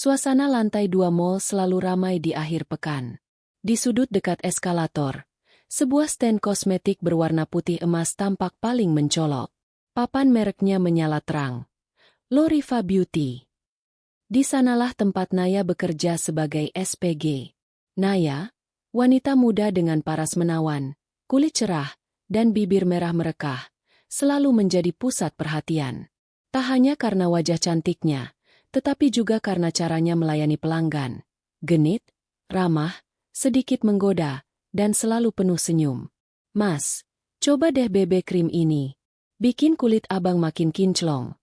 Suasana lantai 2 mall selalu ramai di akhir pekan. Di sudut dekat eskalator, sebuah stand kosmetik berwarna putih emas tampak paling mencolok. Papan mereknya menyala terang. Loriva Beauty. Di sanalah tempat Naya bekerja sebagai SPG. Naya, wanita muda dengan paras menawan, kulit cerah, dan bibir merah merekah, selalu menjadi pusat perhatian. Tak hanya karena wajah cantiknya, tetapi juga karena caranya melayani pelanggan. Genit, ramah, sedikit menggoda, dan selalu penuh senyum. "Mas, coba deh BB krim ini. Bikin kulit abang makin kinclong,"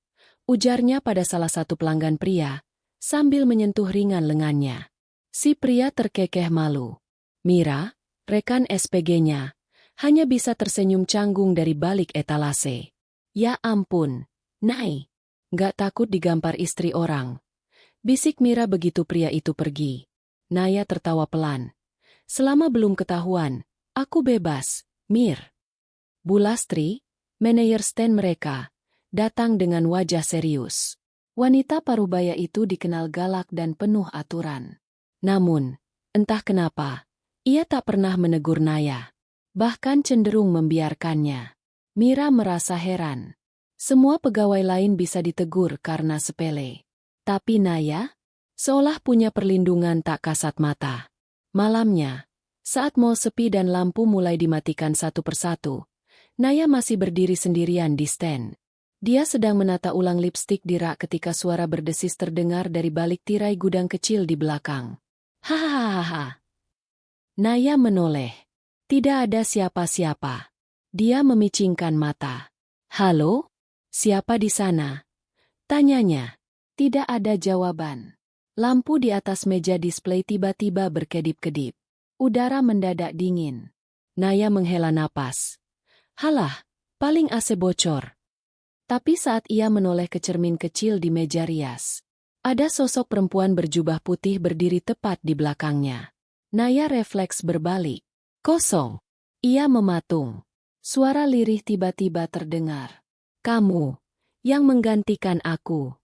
ujarnya pada salah satu pelanggan pria, sambil menyentuh ringan lengannya. Si pria terkekeh malu. Mira, rekan SPG-nya, hanya bisa tersenyum canggung dari balik etalase. "Ya ampun, Nay. Nggak takut digampar istri orang?" bisik Mira begitu pria itu pergi. Naya tertawa pelan. "Selama belum ketahuan, aku bebas, Mir." Bulastri, manajer stand mereka, datang dengan wajah serius. Wanita parubaya itu dikenal galak dan penuh aturan. Namun, entah kenapa, ia tak pernah menegur Naya. Bahkan cenderung membiarkannya. Mira merasa heran. Semua pegawai lain bisa ditegur karena sepele. Tapi Naya, seolah punya perlindungan tak kasat mata. Malamnya, saat mall sepi dan lampu mulai dimatikan satu persatu, Naya masih berdiri sendirian di stand. Dia sedang menata ulang lipstik di rak ketika suara berdesis terdengar dari balik tirai gudang kecil di belakang. "Hahaha." Naya menoleh. Tidak ada siapa-siapa. Dia memicingkan mata. "Halo? Siapa di sana?" tanyanya. Tidak ada jawaban. Lampu di atas meja display tiba-tiba berkedip-kedip. Udara mendadak dingin. Naya menghela napas. Halah, paling AC bocor. Tapi saat ia menoleh ke cermin kecil di meja rias, ada sosok perempuan berjubah putih berdiri tepat di belakangnya. Naya refleks berbalik. Kosong. Ia mematung. Suara lirih tiba-tiba terdengar. "Kamu yang menggantikan aku."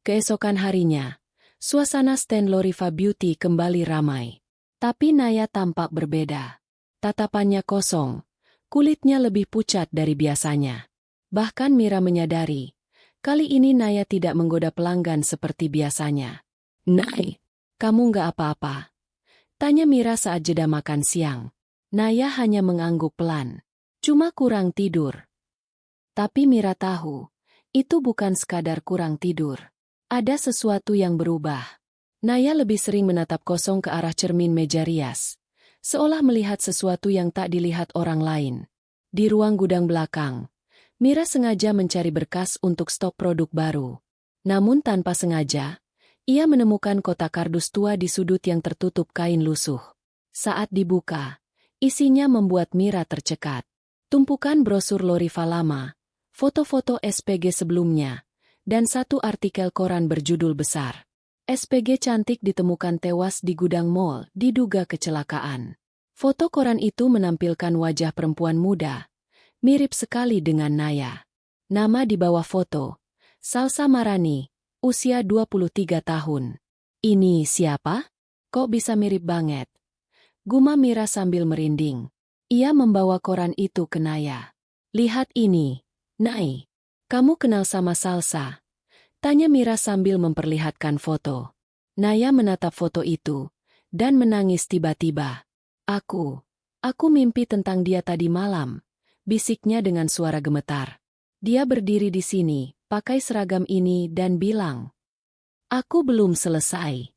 Keesokan harinya, suasana stand Loriva Beauty kembali ramai. Tapi Naya tampak berbeda. Tatapannya kosong, kulitnya lebih pucat dari biasanya. Bahkan Mira menyadari, kali ini Naya tidak menggoda pelanggan seperti biasanya. "Nay, kamu nggak apa-apa?" tanya Mira saat jeda makan siang. Naya hanya mengangguk pelan. "Cuma kurang tidur." Tapi Mira tahu, itu bukan sekadar kurang tidur. Ada sesuatu yang berubah. Naya lebih sering menatap kosong ke arah cermin meja rias, seolah melihat sesuatu yang tak dilihat orang lain. Di ruang gudang belakang, Mira sengaja mencari berkas untuk stok produk baru. Namun tanpa sengaja, ia menemukan kotak kardus tua di sudut yang tertutup kain lusuh. Saat dibuka, isinya membuat Mira tercekat. Tumpukan brosur Loriva lama, foto-foto SPG sebelumnya, dan satu artikel koran berjudul besar. SPG cantik ditemukan tewas di gudang mall, diduga kecelakaan. Foto koran itu menampilkan wajah perempuan muda, mirip sekali dengan Naya. Nama di bawah foto, Salsa Marani, usia 23 tahun. "Ini siapa? Kok bisa mirip banget?" gumam Mira sambil merinding. Ia membawa koran itu ke Naya. "Lihat ini, Nay. Kamu kenal sama Salsa?" tanya Mira sambil memperlihatkan foto. Naya menatap foto itu, dan menangis tiba-tiba. Aku mimpi tentang dia tadi malam," bisiknya dengan suara gemetar. Dia berdiri di sini, pakai seragam ini dan bilang, "Aku belum selesai."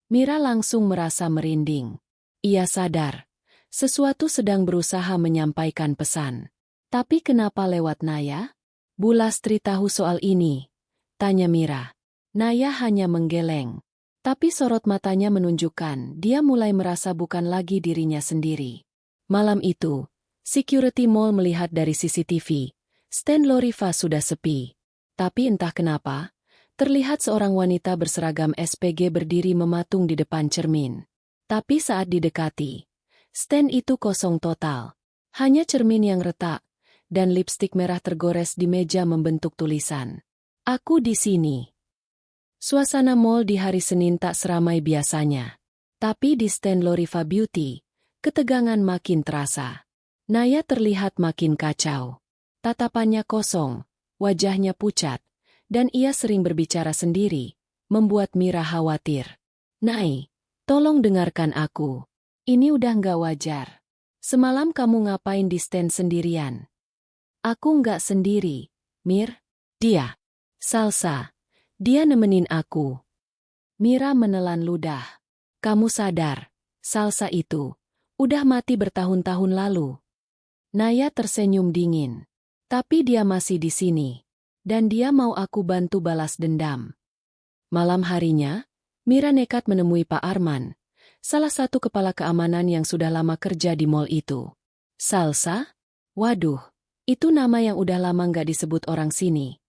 Mira langsung merasa merinding. Ia sadar, sesuatu sedang berusaha menyampaikan pesan. Tapi kenapa lewat Naya? "Bulastri tahu soal ini?" tanya Mira. Naya hanya menggeleng. Tapi sorot matanya menunjukkan dia mulai merasa bukan lagi dirinya sendiri. Malam itu, security mall melihat dari CCTV. Stand Loriva sudah sepi. Tapi entah kenapa, terlihat seorang wanita berseragam SPG berdiri mematung di depan cermin. Tapi saat didekati, stand itu kosong total. Hanya cermin yang retak, dan lipstik merah tergores di meja membentuk tulisan. "Aku di sini." Suasana mall di hari Senin tak seramai biasanya. Tapi di stand Loriva Beauty, ketegangan makin terasa. Naya terlihat makin kacau. Tatapannya kosong, wajahnya pucat, dan ia sering berbicara sendiri, membuat Mira khawatir. "Nay, tolong dengarkan aku. Ini udah nggak wajar. Semalam kamu ngapain di stand sendirian?" "Aku nggak sendiri, Mir. Dia. Salsa. Dia nemenin aku." Mira menelan ludah. "Kamu sadar, Salsa itu udah mati bertahun-tahun lalu." Naya tersenyum dingin. "Tapi dia masih di sini. Dan dia mau aku bantu balas dendam." Malam harinya, Mira nekat menemui Pak Arman, salah satu kepala keamanan yang sudah lama kerja di mall itu. "Salsa? Waduh, itu nama yang udah lama nggak disebut orang sini,"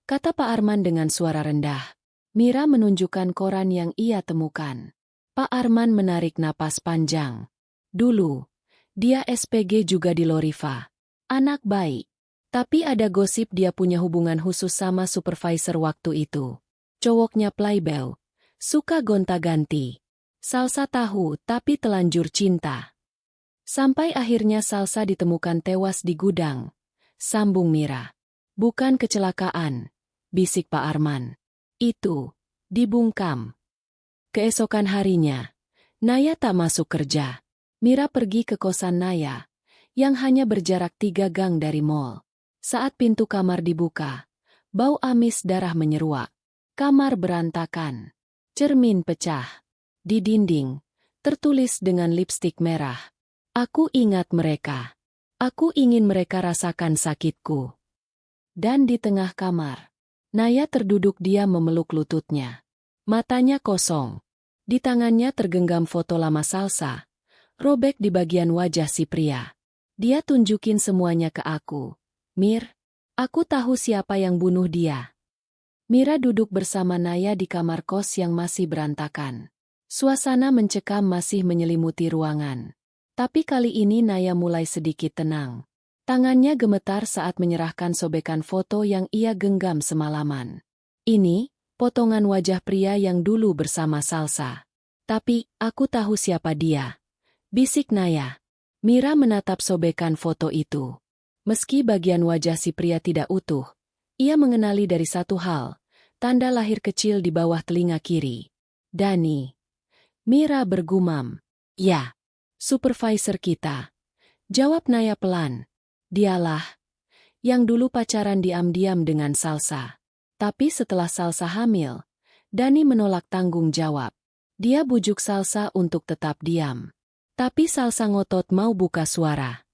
kata Pak Arman dengan suara rendah. Mira menunjukkan koran yang ia temukan. Pak Arman menarik napas panjang. "Dulu, dia SPG juga di Loriva. Anak baik. Tapi ada gosip dia punya hubungan khusus sama supervisor waktu itu. Cowoknya playboy, suka gonta-ganti. Salsa tahu tapi telanjur cinta. Sampai akhirnya Salsa ditemukan tewas di gudang," sambung Mira. "Bukan kecelakaan," bisik Pak Arman. "Itu dibungkam." Keesokan harinya, Naya tak masuk kerja. Mira pergi ke kosan Naya, yang hanya berjarak 3 gang dari mall. Saat pintu kamar dibuka, bau amis darah menyeruak. Kamar berantakan. Cermin pecah. Di dinding, tertulis dengan lipstik merah. "Aku ingat mereka. Aku ingin mereka rasakan sakitku." Dan di tengah kamar, Naya terduduk diam memeluk lututnya. Matanya kosong. Di tangannya tergenggam foto lama Salsa, robek di bagian wajah si pria. "Dia tunjukin semuanya ke aku. Mir, aku tahu siapa yang bunuh dia." Mira duduk bersama Naya di kamar kos yang masih berantakan. Suasana mencekam masih menyelimuti ruangan. Tapi kali ini Naya mulai sedikit tenang. Tangannya gemetar saat menyerahkan sobekan foto yang ia genggam semalaman. "Ini, potongan wajah pria yang dulu bersama Salsa. Tapi, aku tahu siapa dia," bisik Naya. Mira menatap sobekan foto itu. Meski bagian wajah si pria tidak utuh, ia mengenali dari satu hal, tanda lahir kecil di bawah telinga kiri. "Dani." Mira bergumam. "Ya, supervisor kita," jawab Naya pelan. "Dialah yang dulu pacaran diam-diam dengan Salsa. Tapi setelah Salsa hamil, Dani menolak tanggung jawab. Dia bujuk Salsa untuk tetap diam. Tapi Salsa ngotot mau buka suara."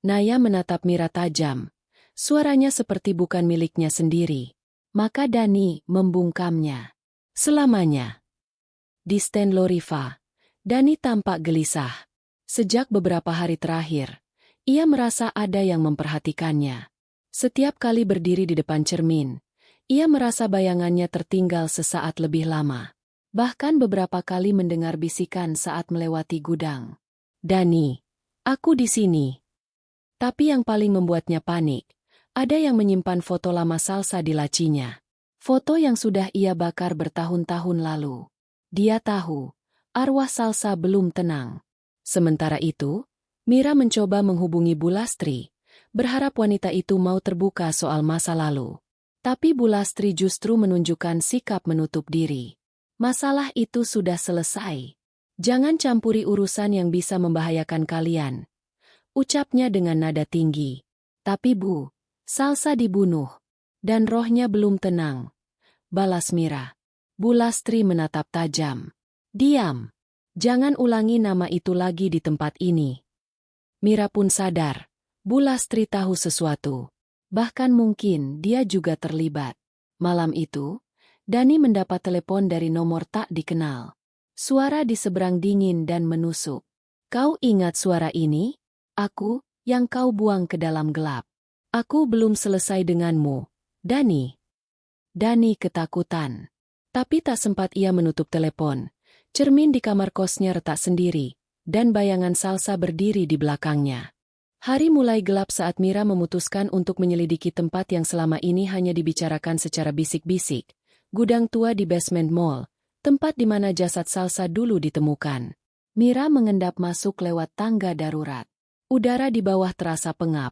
Naya menatap Mira tajam. Suaranya seperti bukan miliknya sendiri. "Maka Dani membungkamnya. Selamanya." Di stand Loriva, Dani tampak gelisah. Sejak beberapa hari terakhir, ia merasa ada yang memperhatikannya. Setiap kali berdiri di depan cermin, ia merasa bayangannya tertinggal sesaat lebih lama. Bahkan beberapa kali mendengar bisikan saat melewati gudang. "Dani, aku di sini." Tapi yang paling membuatnya panik, ada yang menyimpan foto lama Salsa di lacinya. Foto yang sudah ia bakar bertahun-tahun lalu. Dia tahu, arwah Salsa belum tenang. Sementara itu, Mira mencoba menghubungi Bu Lastri, berharap wanita itu mau terbuka soal masa lalu. Tapi Bu Lastri justru menunjukkan sikap menutup diri. "Masalah itu sudah selesai. Jangan campuri urusan yang bisa membahayakan kalian," ucapnya dengan nada tinggi. "Tapi Bu, Salsa dibunuh, dan rohnya belum tenang," balas Mira. Bu Lastri menatap tajam. "Diam. Jangan ulangi nama itu lagi di tempat ini." Mira pun sadar, Bu Lastri tahu sesuatu. Bahkan mungkin dia juga terlibat. Malam itu, Dani mendapat telepon dari nomor tak dikenal. Suara di seberang dingin dan menusuk. "Kau ingat suara ini? Aku, yang kau buang ke dalam gelap. Aku belum selesai denganmu, Dani." Dani ketakutan. Tapi tak sempat ia menutup telepon. Cermin di kamar kosnya retak sendiri, dan bayangan Salsa berdiri di belakangnya. Hari mulai gelap saat Mira memutuskan untuk menyelidiki tempat yang selama ini hanya dibicarakan secara bisik-bisik. Gudang tua di basement mall, tempat di mana jasad Salsa dulu ditemukan. Mira mengendap masuk lewat tangga darurat. Udara di bawah terasa pengap,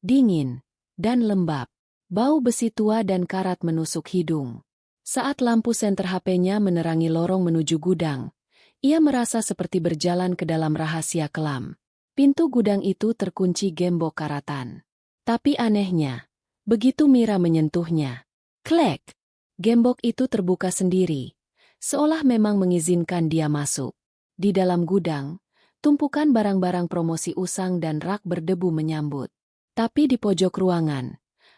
dingin, dan lembab. Bau besi tua dan karat menusuk hidung. Saat lampu senter HP-nya menerangi lorong menuju gudang, ia merasa seperti berjalan ke dalam rahasia kelam. Pintu gudang itu terkunci gembok karatan. Tapi anehnya, begitu Mira menyentuhnya, klek! Gembok itu terbuka sendiri, seolah memang mengizinkan dia masuk. Di dalam gudang, tumpukan barang-barang promosi usang dan rak berdebu menyambut. Tapi di pojok ruangan,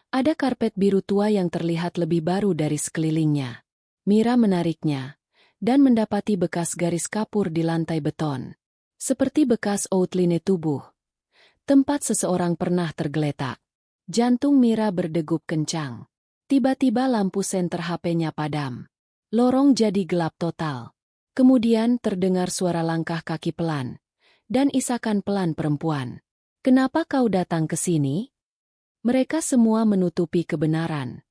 ada karpet biru tua yang terlihat lebih baru dari sekelilingnya. Mira menariknya, dan mendapati bekas garis kapur di lantai beton. Seperti bekas outline tubuh. Tempat seseorang pernah tergeletak. Jantung Mira berdegup kencang. Tiba-tiba lampu senter HP-nya padam. Lorong jadi gelap total. Kemudian terdengar suara langkah kaki pelan. Dan isakan pelan perempuan. "Kenapa kau datang ke sini?" Mereka semua menutupi kebenaran.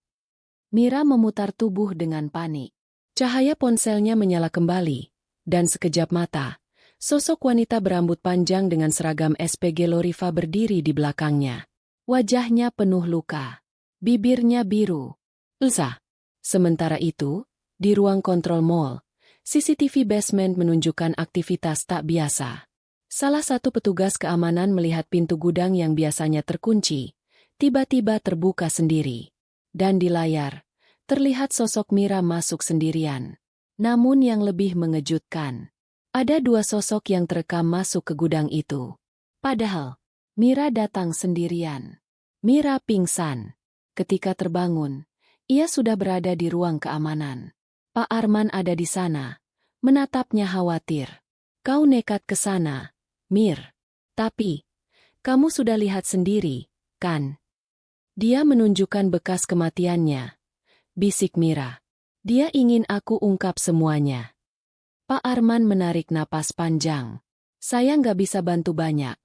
Mira memutar tubuh dengan panik. Cahaya ponselnya menyala kembali, dan sekejap mata, sosok wanita berambut panjang dengan seragam SPG Loriva berdiri di belakangnya. Wajahnya penuh luka. Bibirnya biru. Elsa. Sementara itu, di ruang kontrol mall, CCTV basement menunjukkan aktivitas tak biasa. Salah satu petugas keamanan melihat pintu gudang yang biasanya terkunci, tiba-tiba terbuka sendiri. Dan di layar, terlihat sosok Mira masuk sendirian. Namun yang lebih mengejutkan, ada dua sosok yang terekam masuk ke gudang itu. Padahal, Mira datang sendirian. Mira pingsan. Ketika terbangun, ia sudah berada di ruang keamanan. Pak Arman ada di sana, menatapnya khawatir. "Kau nekat ke sana, Mir. Tapi, kamu sudah lihat sendiri, kan?" Dia menunjukkan bekas kematiannya. Bisik Mira. "Dia ingin aku ungkap semuanya." Pak Arman menarik napas panjang. "Saya nggak bisa bantu banyak.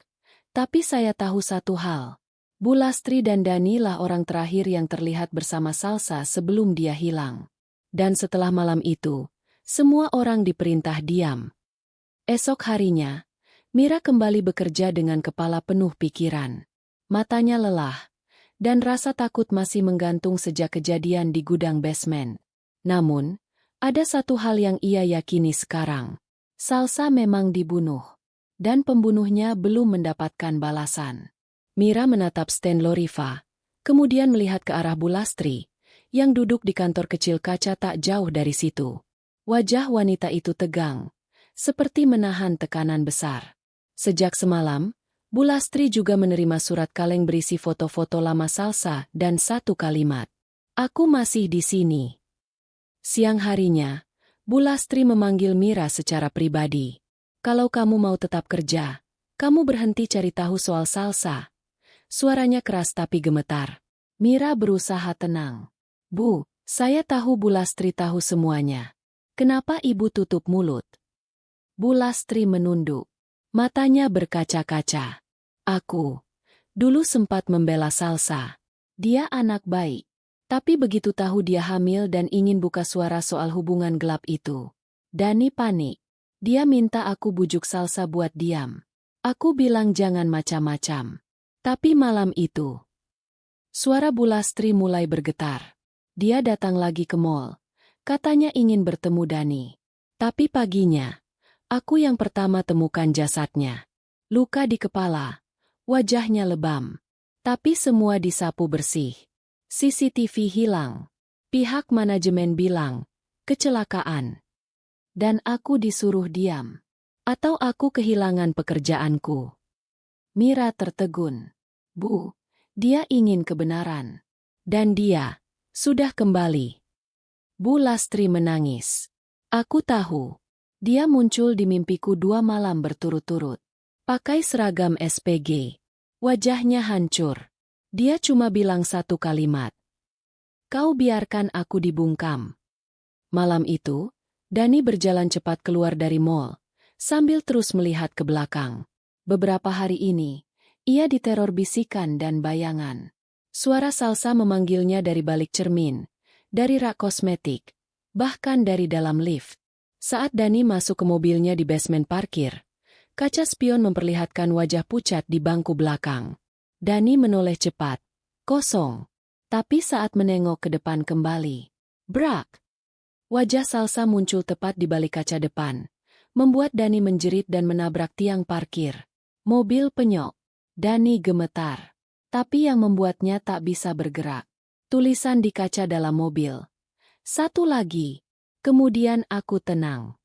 Tapi saya tahu satu hal. Bu Lastri dan Dani lah orang terakhir yang terlihat bersama Salsa sebelum dia hilang. Dan setelah malam itu, semua orang diperintah diam." Esok harinya, Mira kembali bekerja dengan kepala penuh pikiran. Matanya lelah, dan rasa takut masih menggantung sejak kejadian di gudang basement. Namun, ada satu hal yang ia yakini sekarang. Salsa memang dibunuh. Dan pembunuhnya belum mendapatkan balasan. Mira menatap stand Loriva, kemudian melihat ke arah Bu Lastri, yang duduk di kantor kecil kaca tak jauh dari situ. Wajah wanita itu tegang, seperti menahan tekanan besar. Sejak semalam, Bu Lastri juga menerima surat kaleng berisi foto-foto lama Salsa dan satu kalimat, "Aku masih di sini." Siang harinya, Bu Lastri memanggil Mira secara pribadi. "Kalau kamu mau tetap kerja, kamu berhenti cari tahu soal Salsa." Suaranya keras tapi gemetar. Mira berusaha tenang. "Bu, saya tahu Bu Lastri tahu semuanya. Kenapa ibu tutup mulut?" Bu Lastri menunduk. Matanya berkaca-kaca. "Aku dulu sempat membela Salsa. Dia anak baik. Tapi begitu tahu dia hamil dan ingin buka suara soal hubungan gelap itu, Dani panik. Dia minta aku bujuk Salsa buat diam. Aku bilang jangan macam-macam. Tapi malam itu..." Suara Bu Lastri mulai bergetar. Dia datang lagi ke mall. Katanya ingin bertemu Dani. Tapi paginya, aku yang pertama temukan jasadnya. Luka di kepala. Wajahnya lebam. Tapi semua disapu bersih. CCTV hilang. Pihak manajemen bilang, kecelakaan. Dan aku disuruh diam. Atau aku kehilangan pekerjaanku. Mira tertegun. "Bu, dia ingin kebenaran. Dan dia sudah kembali." Bu Lastri menangis. "Aku tahu. Dia muncul di mimpiku 2 malam berturut-turut. Pakai seragam SPG. Wajahnya hancur. Dia cuma bilang satu kalimat. 'Kau biarkan aku dibungkam.'" Malam itu, Dani berjalan cepat keluar dari mall, sambil terus melihat ke belakang. Beberapa hari ini, ia diteror bisikan dan bayangan. Suara Salsa memanggilnya dari balik cermin, dari rak kosmetik, bahkan dari dalam lift. Saat Dani masuk ke mobilnya di basement parkir, kaca spion memperlihatkan wajah pucat di bangku belakang. Dani menoleh cepat. Kosong. Tapi saat menengok ke depan kembali, brak! Wajah Salsa muncul tepat di balik kaca depan, membuat Dani menjerit dan menabrak tiang parkir. Mobil penyok. Dani gemetar. Tapi yang membuatnya tak bisa bergerak. Tulisan di kaca dalam mobil. Satu lagi. Kemudian aku tenang.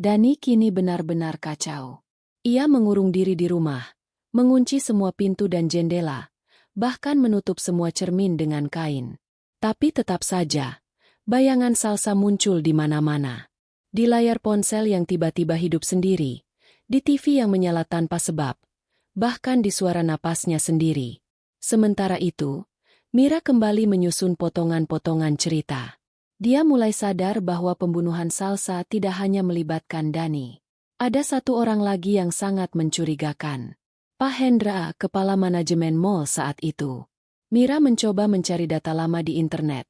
Dani kini benar-benar kacau. Ia mengurung diri di rumah, mengunci semua pintu dan jendela, bahkan menutup semua cermin dengan kain. Tapi tetap saja, bayangan Salsa muncul di mana-mana. Di layar ponsel yang tiba-tiba hidup sendiri, di TV yang menyala tanpa sebab, bahkan di suara napasnya sendiri. Sementara itu, Mira kembali menyusun potongan-potongan cerita. Dia mulai sadar bahwa pembunuhan Salsa tidak hanya melibatkan Dani. Ada satu orang lagi yang sangat mencurigakan. Pak Hendra, kepala manajemen mall saat itu. Mira mencoba mencari data lama di internet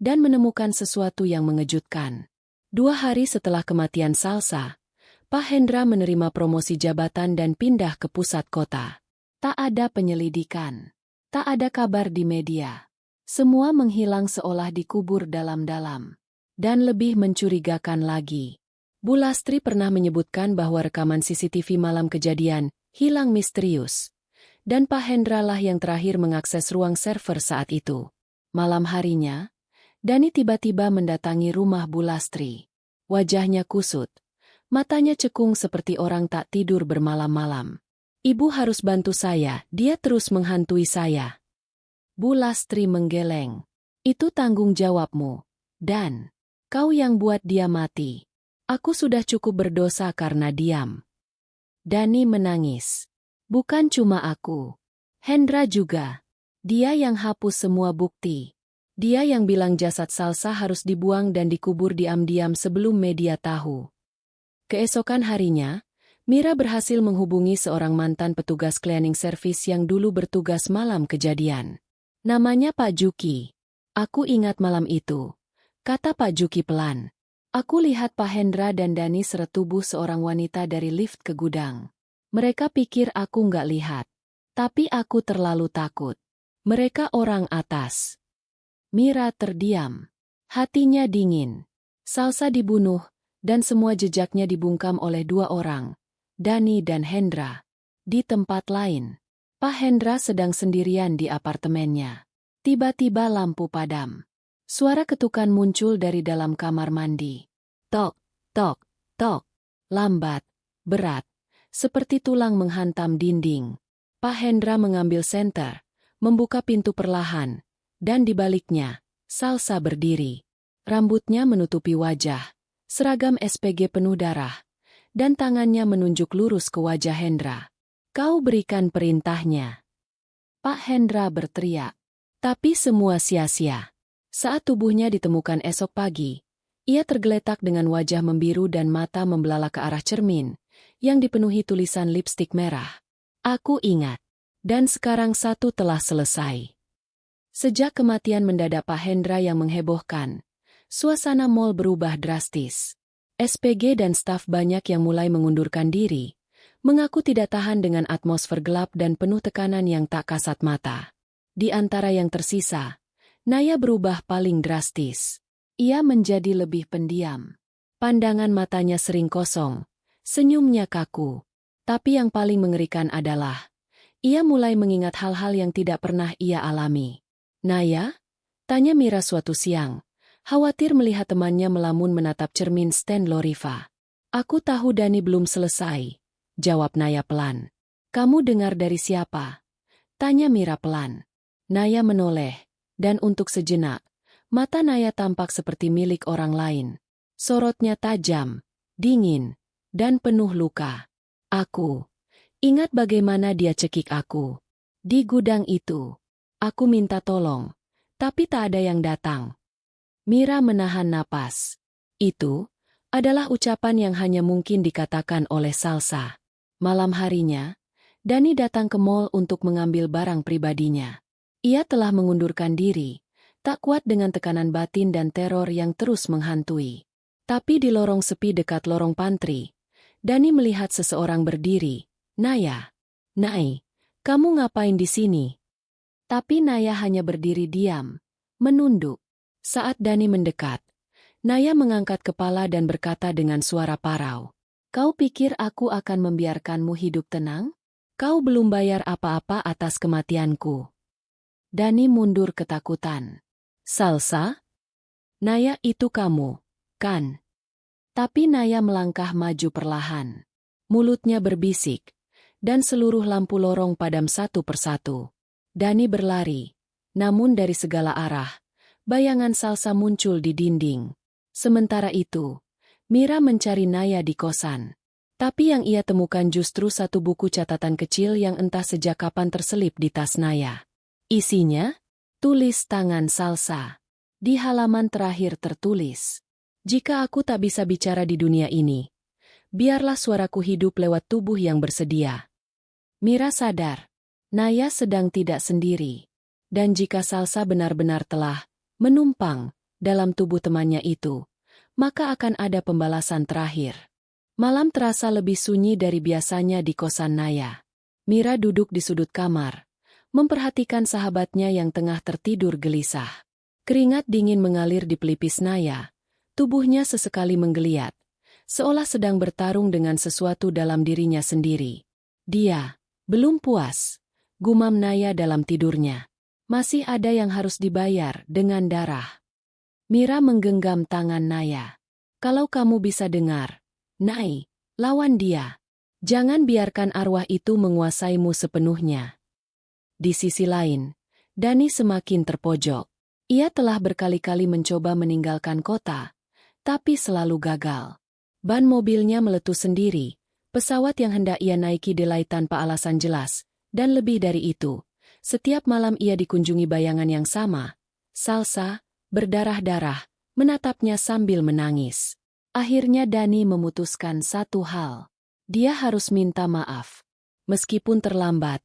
dan menemukan sesuatu yang mengejutkan. 2 hari setelah kematian Salsa, Pak Hendra menerima promosi jabatan dan pindah ke pusat kota. Tak ada penyelidikan. Tak ada kabar di media. Semua menghilang seolah dikubur dalam-dalam. Dan lebih mencurigakan lagi, Bu Lastri pernah menyebutkan bahwa rekaman CCTV malam kejadian hilang misterius. Dan Pak Hendra lah yang terakhir mengakses ruang server saat itu. Malam harinya, Dani tiba-tiba mendatangi rumah Bu Lastri. Wajahnya kusut. Matanya cekung seperti orang tak tidur bermalam-malam. Ibu harus bantu saya, dia terus menghantui saya. Bu Lastri menggeleng. Itu tanggung jawabmu. Dan kau yang buat dia mati. Aku sudah cukup berdosa karena diam. Dani menangis. Bukan cuma aku. Hendra juga. Dia yang hapus semua bukti. Dia yang bilang jasad Salsa harus dibuang dan dikubur diam-diam sebelum media tahu. Keesokan harinya, Mira berhasil menghubungi seorang mantan petugas cleaning service yang dulu bertugas malam kejadian. Namanya Pak Juki. Aku ingat malam itu, kata Pak Juki pelan. Aku lihat Pak Hendra dan Dani seret tubuh seorang wanita dari lift ke gudang. Mereka pikir aku nggak lihat. Tapi aku terlalu takut. Mereka orang atas. Mira terdiam. Hatinya dingin. Salsa dibunuh, dan semua jejaknya dibungkam oleh 2 orang, Dani dan Hendra. Di tempat lain, Pak Hendra sedang sendirian di apartemennya. Tiba-tiba lampu padam. Suara ketukan muncul dari dalam kamar mandi. Tok, tok, tok. Lambat, berat, seperti tulang menghantam dinding. Pak Hendra mengambil senter, membuka pintu perlahan, dan di baliknya, Salsa berdiri. Rambutnya menutupi wajah, seragam SPG penuh darah, dan tangannya menunjuk lurus ke wajah Hendra. Kau berikan perintahnya. Pak Hendra berteriak. Tapi semua sia-sia. Saat tubuhnya ditemukan esok pagi, ia tergeletak dengan wajah membiru dan mata membelalak ke arah cermin, yang dipenuhi tulisan lipstik merah. Aku ingat. Dan sekarang satu telah selesai. Sejak kematian mendadak Pak Hendra yang menghebohkan, suasana mall berubah drastis. SPG dan staf banyak yang mulai mengundurkan diri, mengaku tidak tahan dengan atmosfer gelap dan penuh tekanan yang tak kasat mata. Di antara yang tersisa, Naya berubah paling drastis. Ia menjadi lebih pendiam. Pandangan matanya sering kosong, senyumnya kaku. Tapi yang paling mengerikan adalah, ia mulai mengingat hal-hal yang tidak pernah ia alami. Naya? Tanya Mira suatu siang, khawatir melihat temannya melamun menatap cermin stand Loriva. Aku tahu Dani belum selesai. Jawab Naya pelan. Kamu dengar dari siapa? Tanya Mira pelan. Naya menoleh, dan untuk sejenak, mata Naya tampak seperti milik orang lain. Sorotnya tajam, dingin, dan penuh luka. Aku. Ingat bagaimana dia cekik aku. Di gudang itu. Aku minta tolong, tapi tak ada yang datang. Mira menahan napas. Itu adalah ucapan yang hanya mungkin dikatakan oleh Salsa. Malam harinya, Dani datang ke mall untuk mengambil barang pribadinya. Ia telah mengundurkan diri, Tak kuat dengan tekanan batin dan teror yang terus menghantui. Tapi di lorong sepi dekat lorong pantry, Dani melihat seseorang berdiri. Naya. Nai, kamu ngapain di sini? Tapi Naya hanya berdiri diam, menunduk. Saat Dani mendekat, Naya mengangkat kepala dan berkata dengan suara parau. Kau pikir aku akan membiarkanmu hidup tenang? Kau belum bayar apa-apa atas kematianku. Dani mundur ketakutan. Salsa? Naya, itu kamu, kan? Tapi Naya melangkah maju perlahan. Mulutnya berbisik, dan seluruh lampu lorong padam satu persatu. Dani berlari, namun dari segala arah, bayangan Salsa muncul di dinding. Sementara itu, Mira mencari Naya di kosan. Tapi yang ia temukan justru satu buku catatan kecil yang entah sejak kapan terselip di tas Naya. Isinya? Tulis tangan Salsa. Di halaman terakhir tertulis, jika aku tak bisa bicara di dunia ini, biarlah suaraku hidup lewat tubuh yang bersedia. Mira sadar, Naya sedang tidak sendiri. Dan jika Salsa benar-benar telah menumpang dalam tubuh temannya itu, maka akan ada pembalasan terakhir. Malam terasa lebih sunyi dari biasanya di kosan Naya. Mira duduk di sudut kamar, memperhatikan sahabatnya yang tengah tertidur gelisah. Keringat dingin mengalir di pelipis Naya, tubuhnya sesekali menggeliat, seolah sedang bertarung dengan sesuatu dalam dirinya sendiri. Dia belum puas, gumam Naya dalam tidurnya. Masih ada yang harus dibayar dengan darah. Mira menggenggam tangan Naya. Kalau kamu bisa dengar, Nai, lawan dia. Jangan biarkan arwah itu menguasaimu sepenuhnya. Di sisi lain, Dani semakin terpojok. Ia telah berkali-kali mencoba meninggalkan kota, tapi selalu gagal. Ban mobilnya meletus sendiri, pesawat yang hendak ia naiki delay tanpa alasan jelas, dan lebih dari itu, setiap malam ia dikunjungi bayangan yang sama. Salsa, berdarah-darah, menatapnya sambil menangis. Akhirnya Dani memutuskan satu hal. Dia harus minta maaf. Meskipun terlambat,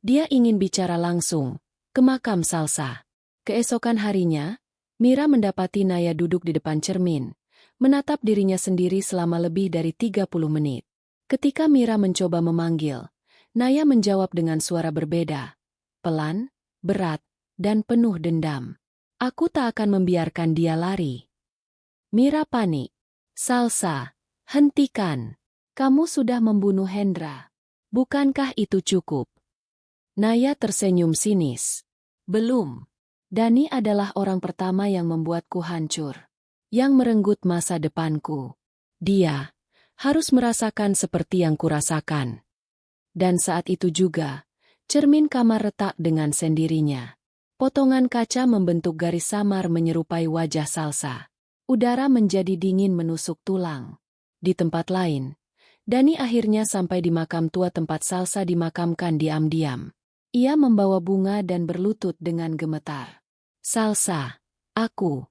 dia ingin bicara langsung ke makam Salsa. Keesokan harinya, Mira mendapati Naya duduk di depan cermin, menatap dirinya sendiri selama lebih dari 30 menit. Ketika Mira mencoba memanggil, Naya menjawab dengan suara berbeda, pelan, berat, dan penuh dendam. Aku tak akan membiarkan dia lari. Mira panik. Salsa, hentikan. Kamu sudah membunuh Hendra. Bukankah itu cukup? Naya tersenyum sinis. Belum. Dani adalah orang pertama yang membuatku hancur. Yang merenggut masa depanku. Dia harus merasakan seperti yang kurasakan. Dan saat itu juga, cermin kamar retak dengan sendirinya. Potongan kaca membentuk garis samar menyerupai wajah Salsa. Udara menjadi dingin menusuk tulang. Di tempat lain, Dani akhirnya sampai di makam tua tempat Salsa dimakamkan diam-diam. Ia membawa bunga dan berlutut dengan gemetar. Salsa, aku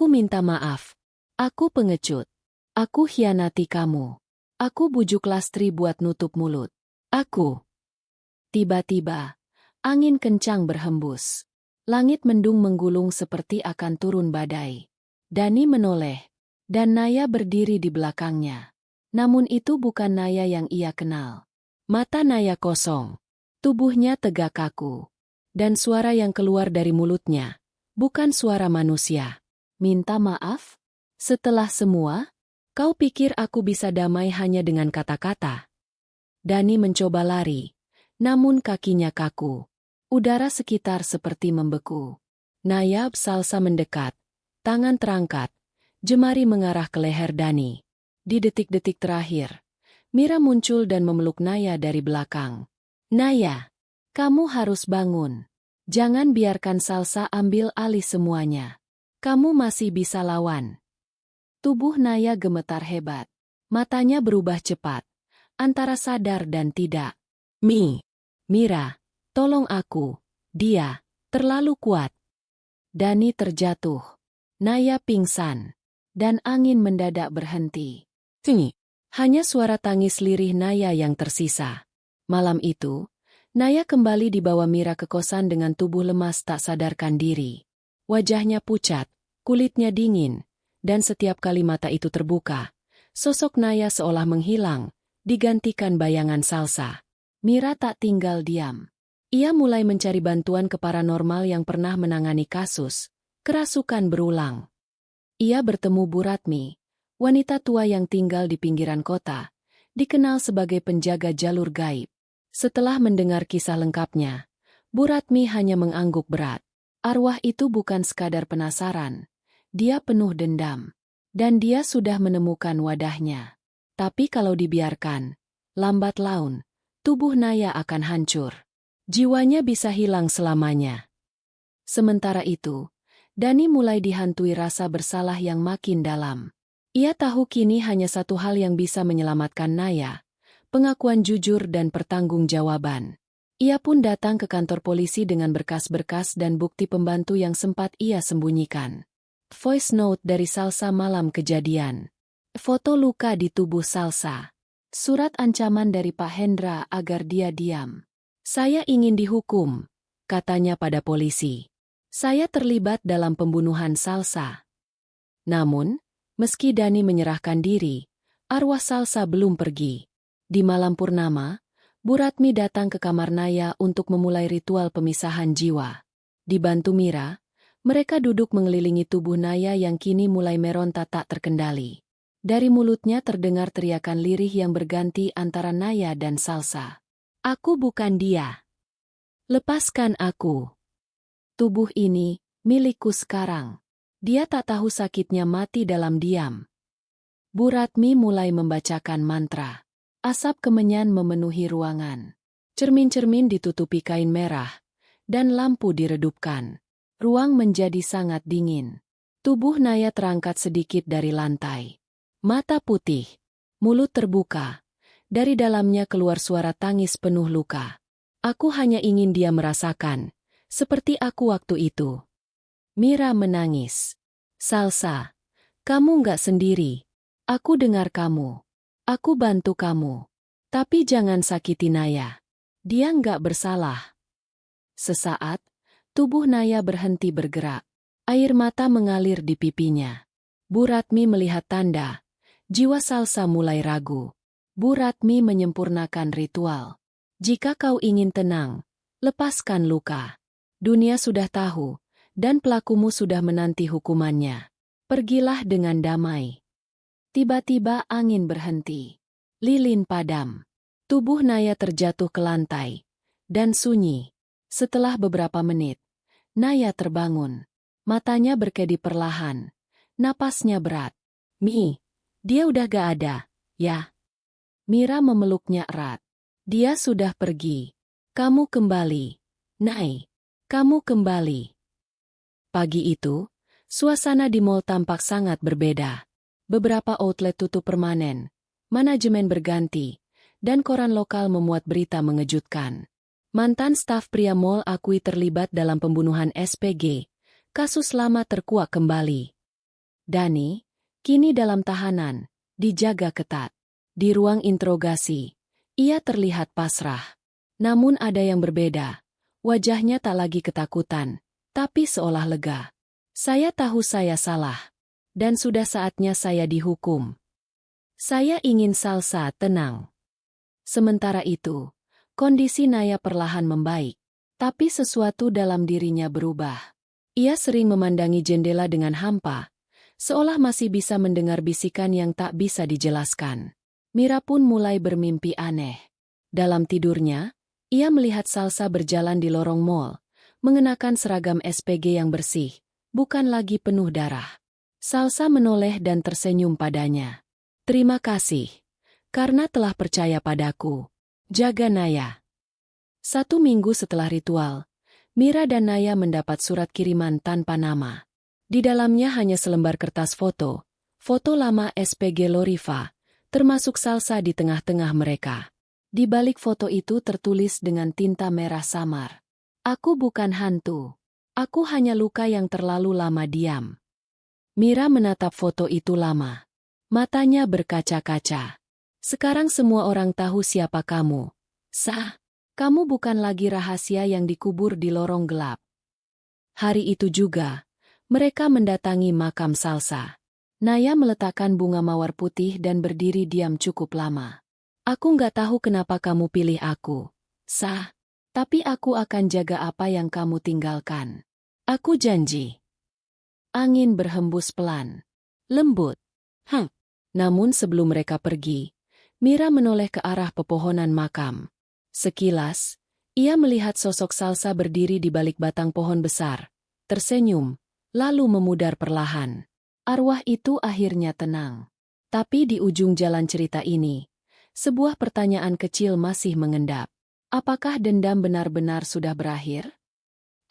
minta maaf. Aku pengecut. Aku hianati kamu. Aku bujuk Lastri buat nutup mulut. Aku. Tiba-tiba, angin kencang berhembus. Langit mendung menggulung seperti akan turun badai. Dani menoleh, dan Naya berdiri di belakangnya. Namun itu bukan Naya yang ia kenal. Mata Naya kosong, tubuhnya tegak kaku. Dan suara yang keluar dari mulutnya, bukan suara manusia. Minta maaf? Setelah semua, kau pikir aku bisa damai hanya dengan kata-kata? Dani mencoba lari, namun kakinya kaku. Udara sekitar seperti membeku. Naya Salsa mendekat. Tangan terangkat, jemari mengarah ke leher Dani. Di detik-detik terakhir, Mira muncul dan memeluk Naya dari belakang. Naya, kamu harus bangun. Jangan biarkan Salsa ambil alih semuanya. Kamu masih bisa lawan. Tubuh Naya gemetar hebat. Matanya berubah cepat, antara sadar dan tidak. Mira, tolong aku. Dia terlalu kuat. Dani terjatuh. Naya pingsan, dan angin mendadak berhenti. Hanya suara tangis lirih Naya yang tersisa. Malam itu, Naya kembali dibawa Mira ke kosan dengan tubuh lemas tak sadarkan diri. Wajahnya pucat, kulitnya dingin, dan setiap kali mata itu terbuka, sosok Naya seolah menghilang, digantikan bayangan Salsa. Mira tak tinggal diam. Ia mulai mencari bantuan ke paranormal yang pernah menangani kasus kerasukan berulang. Ia bertemu Bu Ratmi, wanita tua yang tinggal di pinggiran kota, dikenal sebagai penjaga jalur gaib. Setelah mendengar kisah lengkapnya, Bu Ratmi hanya mengangguk berat. Arwah itu bukan sekadar penasaran, dia penuh dendam. Dan dia sudah menemukan wadahnya. Tapi kalau dibiarkan, lambat laun, tubuh Naya akan hancur. Jiwanya bisa hilang selamanya. Sementara itu, Dani mulai dihantui rasa bersalah yang makin dalam. Ia tahu kini hanya satu hal yang bisa menyelamatkan Naya, pengakuan jujur dan pertanggungjawaban. Ia pun datang ke kantor polisi dengan berkas-berkas dan bukti pembantu yang sempat ia sembunyikan. Voice note dari Salsa malam kejadian. Foto luka di tubuh Salsa. Surat ancaman dari Pak Hendra agar dia diam. Saya ingin dihukum, katanya pada polisi. Saya terlibat dalam pembunuhan Salsa. Namun, meski Dani menyerahkan diri, arwah Salsa belum pergi. Di malam purnama, Bu Ratmi datang ke kamar Naya untuk memulai ritual pemisahan jiwa. Dibantu Mira, mereka duduk mengelilingi tubuh Naya yang kini mulai meronta tak terkendali. Dari mulutnya terdengar teriakan lirih yang berganti antara Naya dan Salsa. Aku bukan dia. Lepaskan aku. Tubuh ini, milikku sekarang. Dia tak tahu sakitnya mati dalam diam. Bu Ratmi mulai membacakan mantra. Asap kemenyan memenuhi ruangan. Cermin-cermin ditutupi kain merah, dan lampu diredupkan. Ruang menjadi sangat dingin. Tubuh Naya terangkat sedikit dari lantai. Mata putih, mulut terbuka. Dari dalamnya keluar suara tangis penuh luka. Aku hanya ingin dia merasakan, seperti aku waktu itu. Mira menangis. Salsa, kamu nggak sendiri. Aku dengar kamu. Aku bantu kamu. Tapi jangan sakiti Naya. Dia nggak bersalah. Sesaat, tubuh Naya berhenti bergerak. Air mata mengalir di pipinya. Bu Ratmi melihat tanda. Jiwa Salsa mulai ragu. Bu Ratmi menyempurnakan ritual. Jika kau ingin tenang, lepaskan luka. Dunia sudah tahu, dan pelakumu sudah menanti hukumannya. Pergilah dengan damai. Tiba-tiba angin berhenti. Lilin padam. Tubuh Naya terjatuh ke lantai. Dan sunyi. Setelah beberapa menit, Naya terbangun. Matanya berkedip perlahan. Napasnya berat. Mi, dia udah gak ada, ya? Mira memeluknya erat. Dia sudah pergi. Kamu kembali. Nay, kamu kembali. Pagi itu, suasana di mal tampak sangat berbeda. Beberapa outlet tutup permanen, manajemen berganti, dan koran lokal memuat berita mengejutkan. Mantan staf pria mal akui terlibat dalam pembunuhan SPG. Kasus lama terkuak kembali. Dani, kini dalam tahanan, dijaga ketat. Di ruang interogasi, ia terlihat pasrah. Namun ada yang berbeda. Wajahnya tak lagi ketakutan, tapi seolah lega. Saya tahu saya salah. Dan sudah saatnya saya dihukum. Saya ingin Salsa tenang. Sementara itu, kondisi Naya perlahan membaik. Tapi sesuatu dalam dirinya berubah. Ia sering memandangi jendela dengan hampa, seolah masih bisa mendengar bisikan yang tak bisa dijelaskan. Mira pun mulai bermimpi aneh. Dalam tidurnya, ia melihat Salsa berjalan di lorong mal, mengenakan seragam SPG yang bersih, bukan lagi penuh darah. Salsa menoleh dan tersenyum padanya. Terima kasih, karena telah percaya padaku. Jaga Naya. 1 minggu setelah ritual, Mira dan Naya mendapat surat kiriman tanpa nama. Di dalamnya hanya selembar kertas foto lama SPG Loriva, termasuk Salsa di tengah-tengah mereka. Di balik foto itu tertulis dengan tinta merah samar. Aku bukan hantu. Aku hanya luka yang terlalu lama diam. Mira menatap foto itu lama. Matanya berkaca-kaca. Sekarang semua orang tahu siapa kamu. Sah, kamu bukan lagi rahasia yang dikubur di lorong gelap. Hari itu juga, Mereka mendatangi makam Salsa. Naya meletakkan bunga mawar putih dan berdiri diam cukup lama. Aku nggak tahu kenapa kamu pilih aku, Sa. Tapi aku akan jaga apa yang kamu tinggalkan. Aku janji. Angin berhembus pelan. Lembut. Namun sebelum mereka pergi, Mira menoleh ke arah pepohonan makam. Sekilas, ia melihat sosok Salsa berdiri di balik batang pohon besar, tersenyum, lalu memudar perlahan. Arwah itu akhirnya tenang. Tapi di ujung jalan cerita ini, sebuah pertanyaan kecil masih mengendap. Apakah dendam benar-benar sudah berakhir?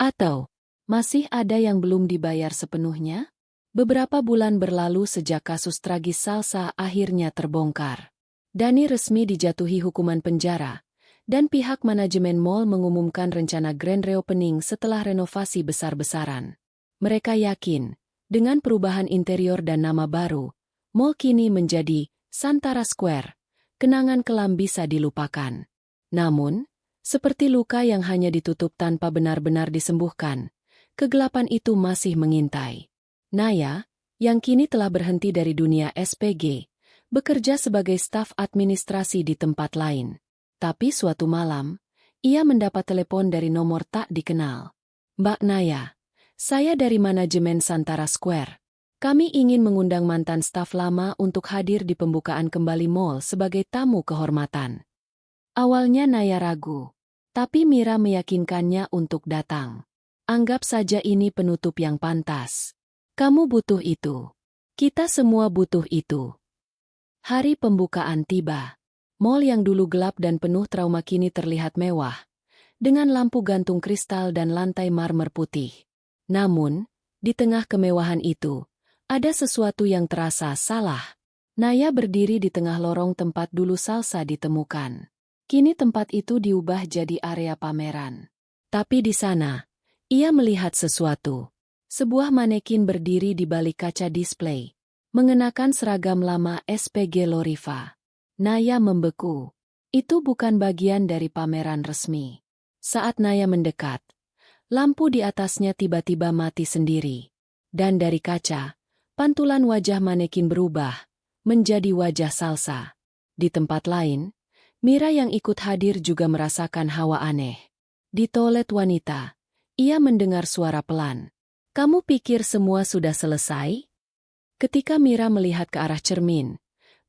Atau masih ada yang belum dibayar sepenuhnya? Beberapa bulan berlalu sejak kasus tragis Salsa akhirnya terbongkar. Dani resmi dijatuhi hukuman penjara, dan pihak manajemen mall mengumumkan rencana grand reopening setelah renovasi besar-besaran. Mereka yakin, dengan perubahan interior dan nama baru, mall kini menjadi Santara Square. Kenangan kelam bisa dilupakan. Namun, seperti luka yang hanya ditutup tanpa benar-benar disembuhkan, kegelapan itu masih mengintai. Naya, yang kini telah berhenti dari dunia SPG, bekerja sebagai staf administrasi di tempat lain. Tapi suatu malam, ia mendapat telepon dari nomor tak dikenal. Mbak Naya, saya dari manajemen Santara Square. Kami ingin mengundang mantan staf lama untuk hadir di pembukaan kembali mall sebagai tamu kehormatan. Awalnya Naya ragu, tapi Mira meyakinkannya untuk datang. Anggap saja ini penutup yang pantas. Kamu butuh itu. Kita semua butuh itu. Hari pembukaan tiba. Mall yang dulu gelap dan penuh trauma kini terlihat mewah, dengan lampu gantung kristal dan lantai marmer putih. Namun, di tengah kemewahan itu, ada sesuatu yang terasa salah. Naya berdiri di tengah lorong tempat dulu Salsa ditemukan. Kini tempat itu diubah jadi area pameran. Tapi di sana, ia melihat sesuatu. Sebuah manekin berdiri di balik kaca display, mengenakan seragam lama SPG Loriva. Naya membeku. Itu bukan bagian dari pameran resmi. Saat Naya mendekat, lampu di atasnya tiba-tiba mati sendiri. Dan dari kaca, pantulan wajah manekin berubah, menjadi wajah Salsa. Di tempat lain, Mira yang ikut hadir juga merasakan hawa aneh. Di toilet wanita, ia mendengar suara pelan. Kamu pikir semua sudah selesai? Ketika Mira melihat ke arah cermin,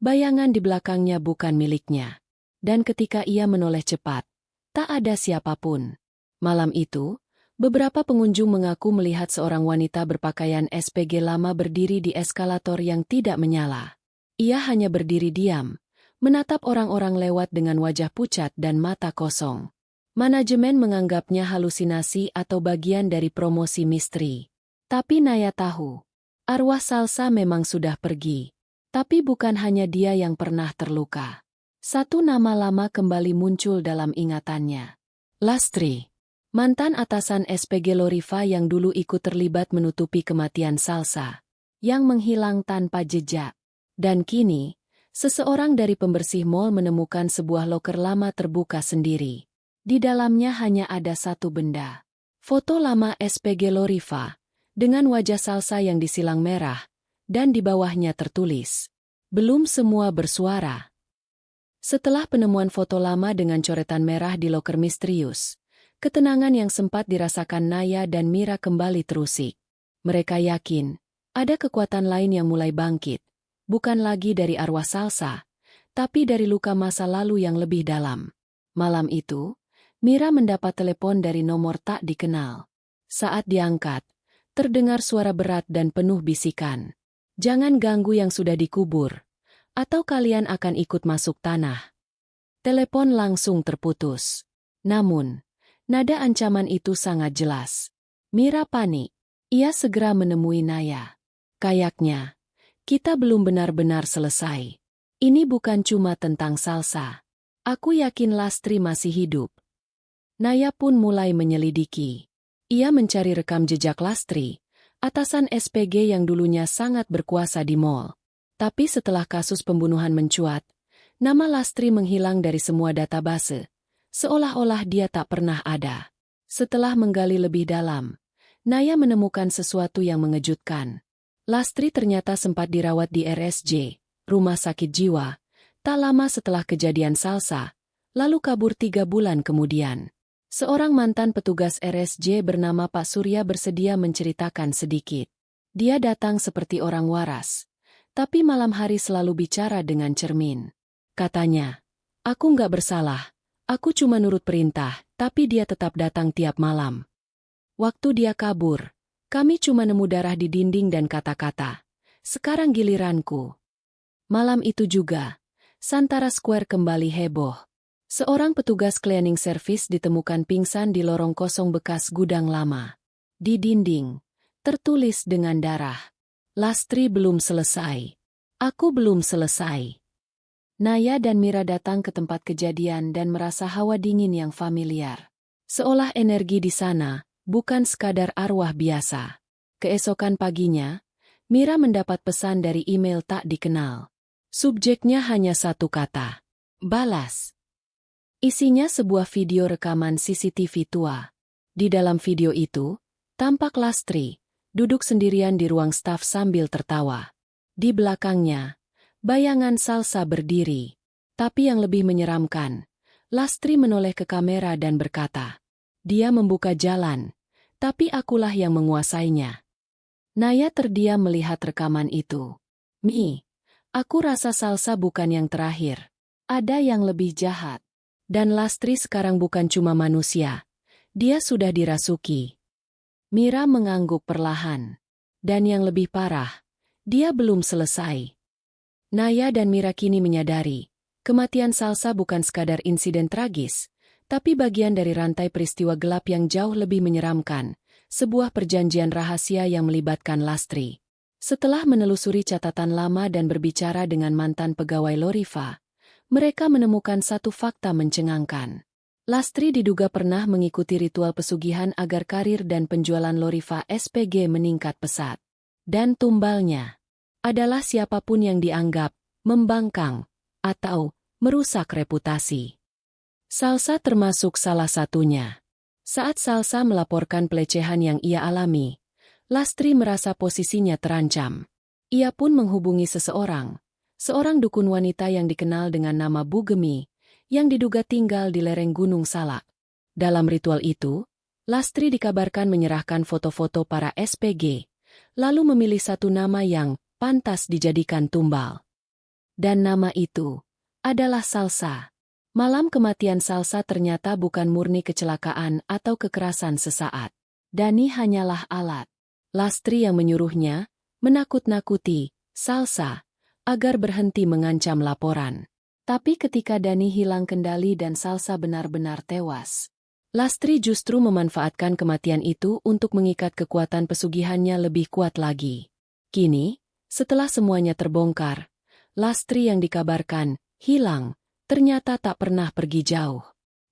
bayangan di belakangnya bukan miliknya. Dan ketika ia menoleh cepat, tak ada siapapun. Malam itu, beberapa pengunjung mengaku melihat seorang wanita berpakaian SPG lama berdiri di eskalator yang tidak menyala. Ia hanya berdiri diam, menatap orang-orang lewat dengan wajah pucat dan mata kosong. Manajemen menganggapnya halusinasi atau bagian dari promosi misteri. Tapi Naya tahu, arwah Salsa memang sudah pergi. Tapi bukan hanya dia yang pernah terluka. Satu nama lama kembali muncul dalam ingatannya. Lastri, mantan atasan SPG Loriva yang dulu ikut terlibat menutupi kematian Salsa, yang menghilang tanpa jejak. Dan kini, seseorang dari pembersih mall menemukan sebuah loker lama terbuka sendiri. Di dalamnya hanya ada satu benda. Foto lama SPG Loriva, dengan wajah Salsa yang disilang merah, dan di bawahnya tertulis, "Belum semua bersuara." Setelah penemuan foto lama dengan coretan merah di loker misterius, ketenangan yang sempat dirasakan Naya dan Mira kembali terusik. Mereka yakin, ada kekuatan lain yang mulai bangkit, bukan lagi dari arwah Salsa, tapi dari luka masa lalu yang lebih dalam. Malam itu, Mira mendapat telepon dari nomor tak dikenal. Saat diangkat, terdengar suara berat dan penuh bisikan. Jangan ganggu yang sudah dikubur, atau kalian akan ikut masuk tanah. Telepon langsung terputus. Namun, nada ancaman itu sangat jelas. Mira panik. Ia segera menemui Naya. Kayaknya, kita belum benar-benar selesai. Ini bukan cuma tentang Salsa. Aku yakin Lastri masih hidup. Naya pun mulai menyelidiki. Ia mencari rekam jejak Lastri, atasan SPG yang dulunya sangat berkuasa di mall. Tapi setelah kasus pembunuhan mencuat, nama Lastri menghilang dari semua database, seolah-olah dia tak pernah ada. Setelah menggali lebih dalam, Naya menemukan sesuatu yang mengejutkan. Lastri ternyata sempat dirawat di RSJ, rumah sakit jiwa, tak lama setelah kejadian Salsa, lalu kabur 3 bulan kemudian. Seorang mantan petugas RSJ bernama Pak Surya bersedia menceritakan sedikit. Dia datang seperti orang waras, tapi malam hari selalu bicara dengan cermin. Katanya, "Aku nggak bersalah, aku cuma nurut perintah," tapi dia tetap datang tiap malam. Waktu dia kabur, kami cuma nemu darah di dinding dan kata-kata, "Sekarang giliranku." Malam itu juga, Santara Square kembali heboh. Seorang petugas cleaning service ditemukan pingsan di lorong kosong bekas gudang lama. Di dinding, tertulis dengan darah, "Lastri belum selesai. Aku belum selesai." Naya dan Mira datang ke tempat kejadian dan merasa hawa dingin yang familiar. Seolah energi di sana bukan sekadar arwah biasa. Keesokan paginya, Mira mendapat pesan dari email tak dikenal. Subjeknya hanya satu kata, "Balas." Isinya sebuah video rekaman CCTV tua. Di dalam video itu, tampak Lastri duduk sendirian di ruang staf sambil tertawa. Di belakangnya, bayangan Salsa berdiri. Tapi yang lebih menyeramkan, Lastri menoleh ke kamera dan berkata, "Dia membuka jalan, tapi akulah yang menguasainya." Naya terdiam melihat rekaman itu. "Mi, aku rasa Salsa bukan yang terakhir. Ada yang lebih jahat. Dan Lastri sekarang bukan cuma manusia. Dia sudah dirasuki." Mira mengangguk perlahan. Dan yang lebih parah, dia belum selesai. Naya dan Mira kini menyadari, kematian Salsa bukan sekadar insiden tragis, tapi bagian dari rantai peristiwa gelap yang jauh lebih menyeramkan, sebuah perjanjian rahasia yang melibatkan Lastri. Setelah menelusuri catatan lama dan berbicara dengan mantan pegawai Loriva, mereka menemukan satu fakta mencengangkan. Lastri diduga pernah mengikuti ritual pesugihan agar karir dan penjualan Loriva SPG meningkat pesat. Dan tumbalnya adalah siapapun yang dianggap membangkang atau merusak reputasi. Salsa termasuk salah satunya. Saat Salsa melaporkan pelecehan yang ia alami, Lastri merasa posisinya terancam. Ia pun menghubungi seorang dukun wanita yang dikenal dengan nama Bu Gemi, yang diduga tinggal di lereng Gunung Salak. Dalam ritual itu, Lastri dikabarkan menyerahkan foto-foto para SPG, lalu memilih satu nama yang pantas dijadikan tumbal. Dan nama itu adalah Salsa. Malam kematian Salsa ternyata bukan murni kecelakaan atau kekerasan sesaat. Dani hanyalah alat. Lastri yang menyuruhnya menakut-nakuti Salsa agar berhenti mengancam laporan. Tapi ketika Dani hilang kendali dan Salsa benar-benar tewas, Lastri justru memanfaatkan kematian itu untuk mengikat kekuatan pesugihannya lebih kuat lagi. Kini, setelah semuanya terbongkar, Lastri yang dikabarkan hilang ternyata tak pernah pergi jauh.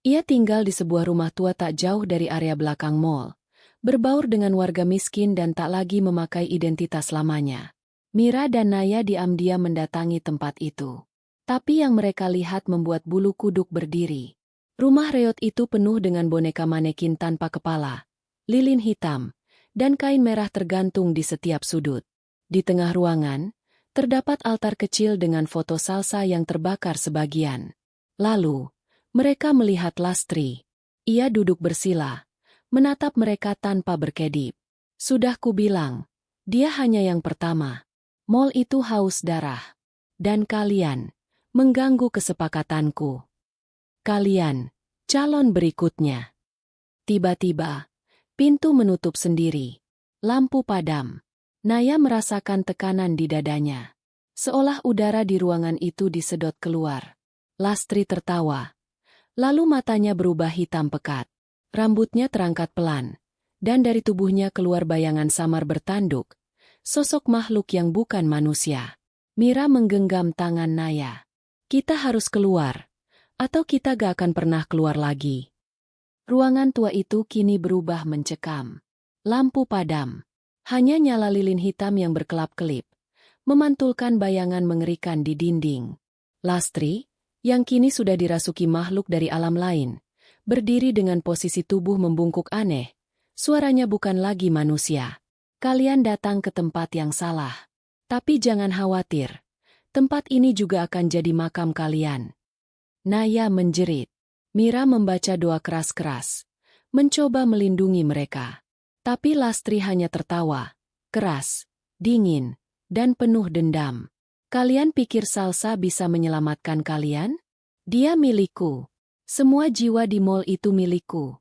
Ia tinggal di sebuah rumah tua tak jauh dari area belakang mall, berbaur dengan warga miskin dan tak lagi memakai identitas lamanya. Mira dan Naya diam-diam mendatangi tempat itu. Tapi yang mereka lihat membuat bulu kuduk berdiri. Rumah reot itu penuh dengan boneka manekin tanpa kepala, lilin hitam, dan kain merah tergantung di setiap sudut. Di tengah ruangan, terdapat altar kecil dengan foto Salsa yang terbakar sebagian. Lalu, mereka melihat Lastri. Ia duduk bersila, menatap mereka tanpa berkedip. "Sudah kubilang, dia hanya yang pertama. Mall itu haus darah. Dan kalian mengganggu kesepakatanku. Kalian, calon berikutnya." Tiba-tiba, pintu menutup sendiri. Lampu padam. Naya merasakan tekanan di dadanya. Seolah udara di ruangan itu disedot keluar. Lastri tertawa. Lalu matanya berubah hitam pekat. Rambutnya terangkat pelan. Dan dari tubuhnya keluar bayangan samar bertanduk. Sosok makhluk yang bukan manusia. Mira menggenggam tangan Naya. "Kita harus keluar. Atau kita gak akan pernah keluar lagi." Ruangan tua itu kini berubah mencekam. Lampu padam. Hanya nyala lilin hitam yang berkelap-kelip, memantulkan bayangan mengerikan di dinding. Lastri, yang kini sudah dirasuki makhluk dari alam lain, berdiri dengan posisi tubuh membungkuk aneh, Suaranya bukan lagi manusia. Kalian datang ke tempat yang salah. Tapi jangan khawatir. Tempat ini juga akan jadi makam kalian. Naya menjerit. Mira membaca doa keras-keras. Mencoba melindungi mereka. Tapi Lastri hanya tertawa. Keras, dingin, dan penuh dendam. Kalian pikir Salsa bisa menyelamatkan kalian? Dia milikku. Semua jiwa di mall itu milikku.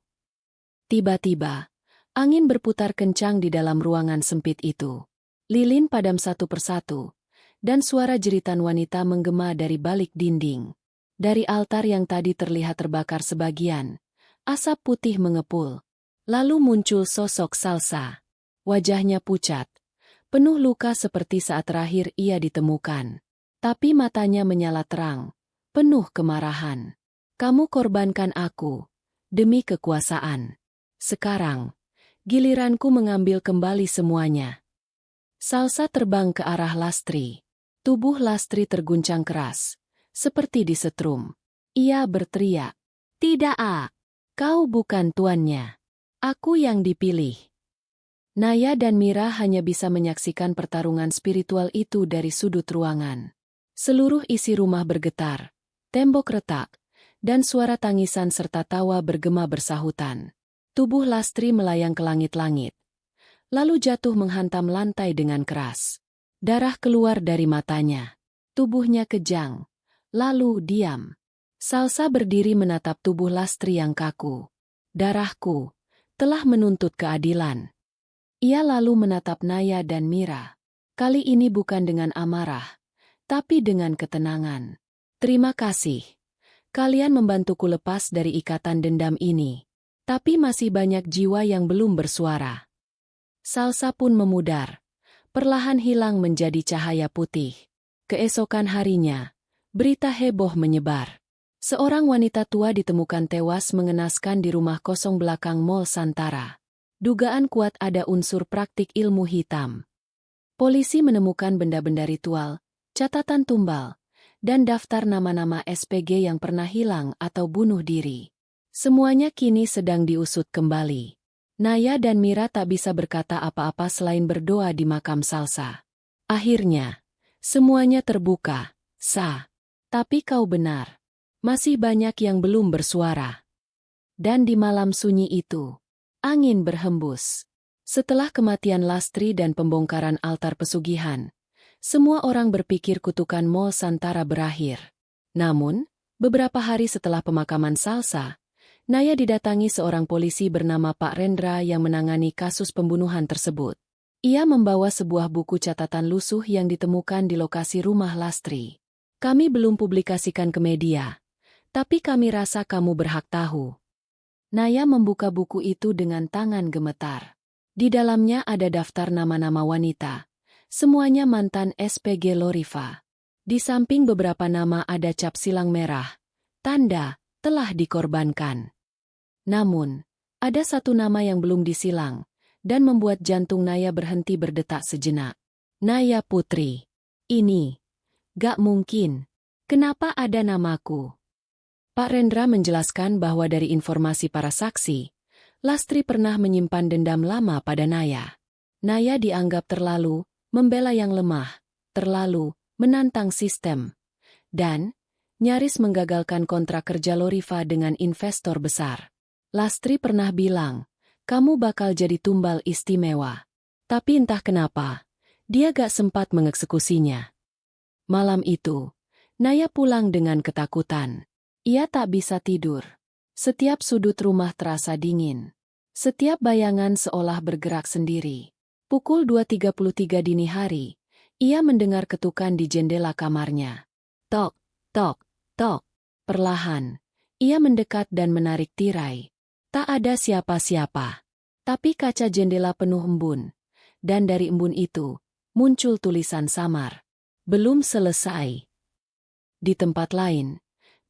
Tiba-tiba, angin berputar kencang di dalam ruangan sempit itu. Lilin padam satu persatu, dan suara jeritan wanita menggema dari balik dinding. Dari altar yang tadi terlihat terbakar sebagian, asap putih mengepul. Lalu muncul sosok Salsa. Wajahnya pucat, penuh luka seperti saat terakhir ia ditemukan. Tapi matanya menyala terang, penuh kemarahan. Kamu korbankan aku, demi kekuasaan. Sekarang, giliranku mengambil kembali semuanya. Salsa terbang ke arah Lastri. Tubuh Lastri terguncang keras, seperti disetrum. Ia berteriak, "Tidak, kau bukan tuannya. Aku yang dipilih." Naya dan Mira hanya bisa menyaksikan pertarungan spiritual itu dari sudut ruangan. Seluruh isi rumah bergetar, tembok retak, dan suara tangisan serta tawa bergema bersahutan. Tubuh Lastri melayang ke langit-langit, lalu jatuh menghantam lantai dengan keras. Darah keluar dari matanya. Tubuhnya kejang, lalu diam. Salsa berdiri menatap tubuh Lastri yang kaku. Darahku telah menuntut keadilan. Ia lalu menatap Naya dan Mira. Kali ini bukan dengan amarah, tapi dengan ketenangan. Terima kasih. Kalian membantuku lepas dari ikatan dendam ini. Tapi masih banyak jiwa yang belum bersuara. Salsa pun memudar. Perlahan hilang menjadi cahaya putih. Keesokan harinya, berita heboh menyebar. Seorang wanita tua ditemukan tewas mengenaskan di rumah kosong belakang Mall Santara. Dugaan kuat ada unsur praktik ilmu hitam. Polisi menemukan benda-benda ritual, catatan tumbal, dan daftar nama-nama SPG yang pernah hilang atau bunuh diri. Semuanya kini sedang diusut kembali. Naya dan Mira tak bisa berkata apa-apa selain berdoa di makam Salsa. Akhirnya, semuanya terbuka, Sa. Tapi kau benar. Masih banyak yang belum bersuara. Dan di malam sunyi itu, angin berhembus. Setelah kematian Lastri dan pembongkaran altar pesugihan, semua orang berpikir kutukan Mall Santara berakhir. Namun, beberapa hari setelah pemakaman Salsa, Naya didatangi seorang polisi bernama Pak Rendra yang menangani kasus pembunuhan tersebut. Ia membawa sebuah buku catatan lusuh yang ditemukan di lokasi rumah Lastri. Kami belum publikasikan ke media, tapi kami rasa kamu berhak tahu. Naya membuka buku itu dengan tangan gemetar. Di dalamnya ada daftar nama-nama wanita. Semuanya mantan SPG Loriva. Di samping beberapa nama ada cap silang merah. Tanda telah dikorbankan. Namun, ada satu nama yang belum disilang, dan membuat jantung Naya berhenti berdetak sejenak. Naya Putri. Ini. Gak mungkin. Kenapa ada namaku? Pak Rendra menjelaskan bahwa dari informasi para saksi, Lastri pernah menyimpan dendam lama pada Naya. Naya dianggap terlalu membela yang lemah, terlalu menantang sistem, dan nyaris menggagalkan kontrak kerja Loriva dengan investor besar. Lastri pernah bilang, kamu bakal jadi tumbal istimewa. Tapi entah kenapa, dia gak sempat mengeksekusinya. Malam itu, Naya pulang dengan ketakutan. Ia tak bisa tidur. Setiap sudut rumah terasa dingin. Setiap bayangan seolah bergerak sendiri. Pukul 2.33 dini hari, ia mendengar ketukan di jendela kamarnya. Tok, tok, tok. Perlahan, ia mendekat dan menarik tirai. Tak ada siapa-siapa. Tapi kaca jendela penuh embun. Dan dari embun itu, muncul tulisan samar. Belum selesai. Di tempat lain,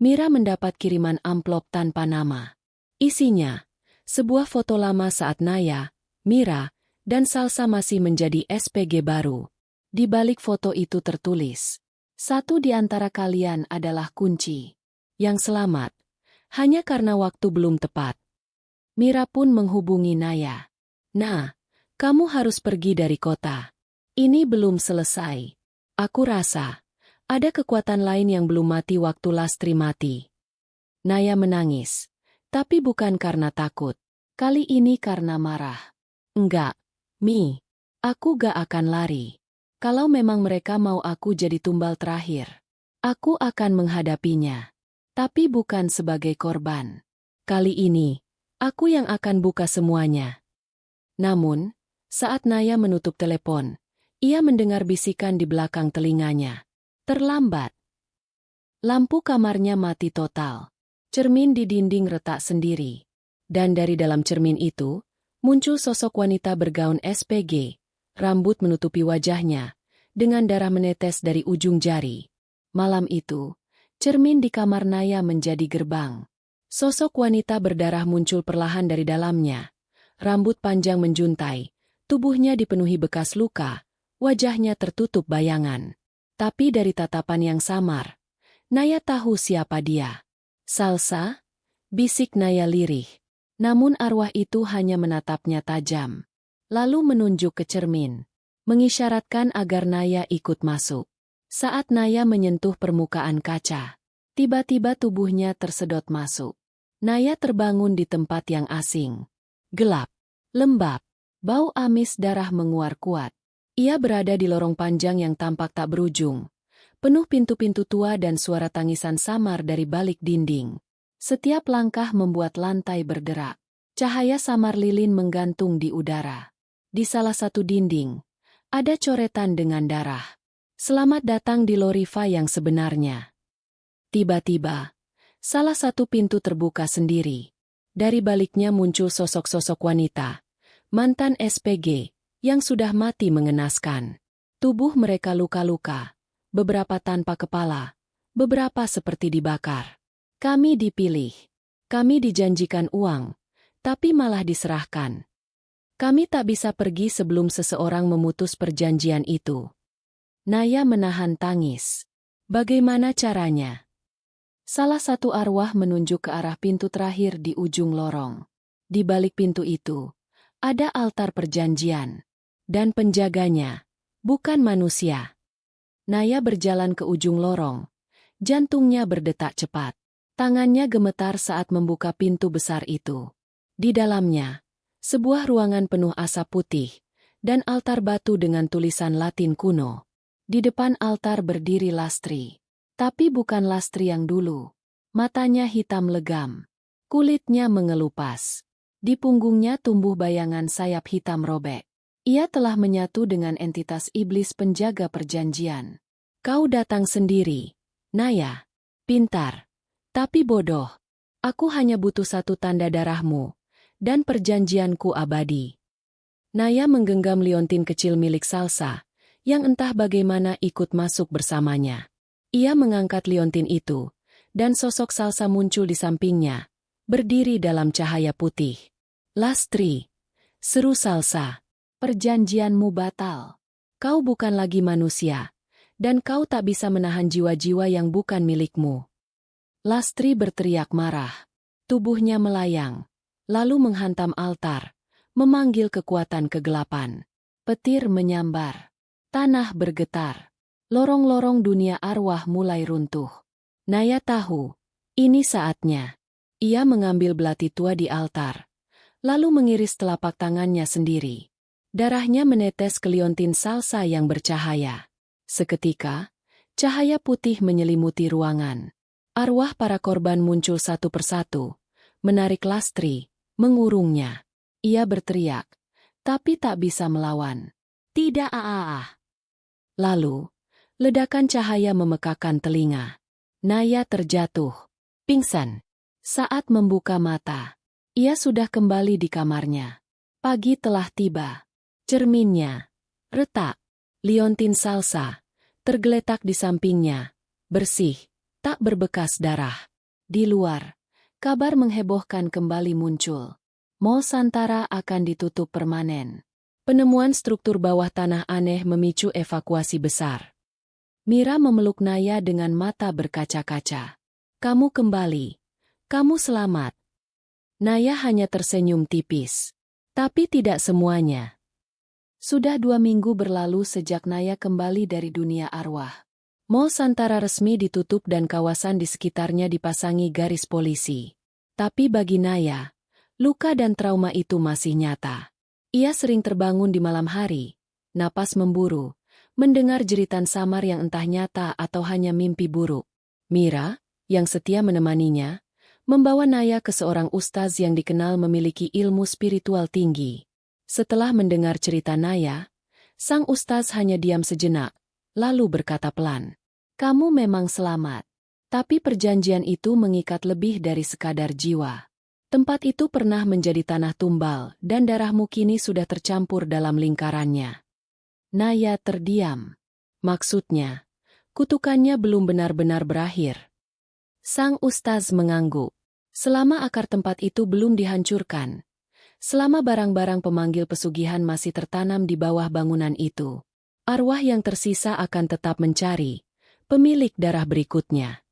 Mira mendapat kiriman amplop tanpa nama. Isinya, sebuah foto lama saat Naya, Mira, dan Salsa masih menjadi SPG baru. Di balik foto itu tertulis, satu di antara kalian adalah kunci. Yang selamat, hanya karena waktu belum tepat. Mira pun menghubungi Naya. Nah, kamu harus pergi dari kota. Ini belum selesai. Aku rasa ada kekuatan lain yang belum mati waktu Lastri mati. Naya menangis, tapi bukan karena takut. Kali ini karena marah. Enggak, Mi. Aku gak akan lari. Kalau memang mereka mau aku jadi tumbal terakhir, aku akan menghadapinya. Tapi bukan sebagai korban. Kali ini, aku yang akan buka semuanya. Namun, saat Naya menutup telepon, ia mendengar bisikan di belakang telinganya. Terlambat. Lampu kamarnya mati total. Cermin di dinding retak sendiri. Dan dari dalam cermin itu, muncul sosok wanita bergaun SPG. Rambut menutupi wajahnya, dengan darah menetes dari ujung jari. Malam itu, cermin di kamar Naya menjadi gerbang. Sosok wanita berdarah muncul perlahan dari dalamnya. Rambut panjang menjuntai, tubuhnya dipenuhi bekas luka, wajahnya tertutup bayangan. Tapi dari tatapan yang samar, Naya tahu siapa dia. Salsa? Bisik Naya lirih. Namun arwah itu hanya menatapnya tajam. Lalu menunjuk ke cermin, mengisyaratkan agar Naya ikut masuk. Saat Naya menyentuh permukaan kaca, tiba-tiba tubuhnya tersedot masuk. Naya terbangun di tempat yang asing. Gelap, lembab, bau amis darah menguar kuat. Ia berada di lorong panjang yang tampak tak berujung, penuh pintu-pintu tua dan suara tangisan samar dari balik dinding. Setiap langkah membuat lantai berderak. Cahaya samar lilin menggantung di udara. Di salah satu dinding, ada coretan dengan darah. Selamat datang di Loriva yang sebenarnya. Tiba-tiba, salah satu pintu terbuka sendiri. Dari baliknya muncul sosok-sosok wanita, mantan SPG, yang sudah mati mengenaskan. Tubuh mereka luka-luka, beberapa tanpa kepala, beberapa seperti dibakar. Kami dipilih. Kami dijanjikan uang, tapi malah diserahkan. Kami tak bisa pergi sebelum seseorang memutus perjanjian itu. Naya menahan tangis. Bagaimana caranya? Salah satu arwah menunjuk ke arah pintu terakhir di ujung lorong. Di balik pintu itu, ada altar perjanjian. Dan penjaganya, bukan manusia. Naya berjalan ke ujung lorong. Jantungnya berdetak cepat. Tangannya gemetar saat membuka pintu besar itu. Di dalamnya, sebuah ruangan penuh asap putih, dan altar batu dengan tulisan Latin kuno. Di depan altar berdiri Lastri. Tapi bukan Lastri yang dulu. Matanya hitam legam. Kulitnya mengelupas. Di punggungnya tumbuh bayangan sayap hitam robek. Ia telah menyatu dengan entitas iblis penjaga perjanjian. Kau datang sendiri, Naya. Pintar, tapi bodoh. Aku hanya butuh satu tanda darahmu, dan perjanjianku abadi. Naya menggenggam liontin kecil milik Salsa, yang entah bagaimana ikut masuk bersamanya. Ia mengangkat liontin itu, dan sosok Salsa muncul di sampingnya, berdiri dalam cahaya putih. Lastri, seru Salsa, perjanjianmu batal. Kau bukan lagi manusia, dan kau tak bisa menahan jiwa-jiwa yang bukan milikmu. Lastri berteriak marah. Tubuhnya melayang, lalu menghantam altar, memanggil kekuatan kegelapan. Petir menyambar. Tanah bergetar. Lorong-lorong dunia arwah mulai runtuh. Naya tahu, ini saatnya. Ia mengambil belati tua di altar, lalu mengiris telapak tangannya sendiri. Darahnya menetes ke liontin Salsa yang bercahaya. Seketika, cahaya putih menyelimuti ruangan. Arwah para korban muncul satu persatu, menarik Lastri, mengurungnya. Ia berteriak, tapi tak bisa melawan. Tidak Lalu, ledakan cahaya memekakan telinga. Naya terjatuh, pingsan. Saat membuka mata, ia sudah kembali di kamarnya. Pagi telah tiba. Cerminnya retak. Liontin Salsa tergeletak di sampingnya, bersih, tak berbekas darah. Di luar, kabar menghebohkan kembali muncul. Mall Santara akan ditutup permanen. Penemuan struktur bawah tanah aneh memicu evakuasi besar. Mira memeluk Naya dengan mata berkaca-kaca. Kamu kembali. Kamu selamat. Naya hanya tersenyum tipis. Tapi tidak semuanya. Sudah 2 minggu berlalu sejak Naya kembali dari dunia arwah. Mall Santara resmi ditutup dan kawasan di sekitarnya dipasangi garis polisi. Tapi bagi Naya, luka dan trauma itu masih nyata. Ia sering terbangun di malam hari, napas memburu, mendengar jeritan samar yang entah nyata atau hanya mimpi buruk. Mira, yang setia menemaninya, membawa Naya ke seorang ustaz yang dikenal memiliki ilmu spiritual tinggi. Setelah mendengar cerita Naya, sang ustaz hanya diam sejenak, lalu berkata pelan, "Kamu memang selamat. Tapi perjanjian itu mengikat lebih dari sekadar jiwa. Tempat itu pernah menjadi tanah tumbal dan darahmu kini sudah tercampur dalam lingkarannya." Naya terdiam. Maksudnya, kutukannya belum benar-benar berakhir. Sang ustaz mengangguk. Selama akar tempat itu belum dihancurkan, selama barang-barang pemanggil pesugihan masih tertanam di bawah bangunan itu, arwah yang tersisa akan tetap mencari pemilik darah berikutnya.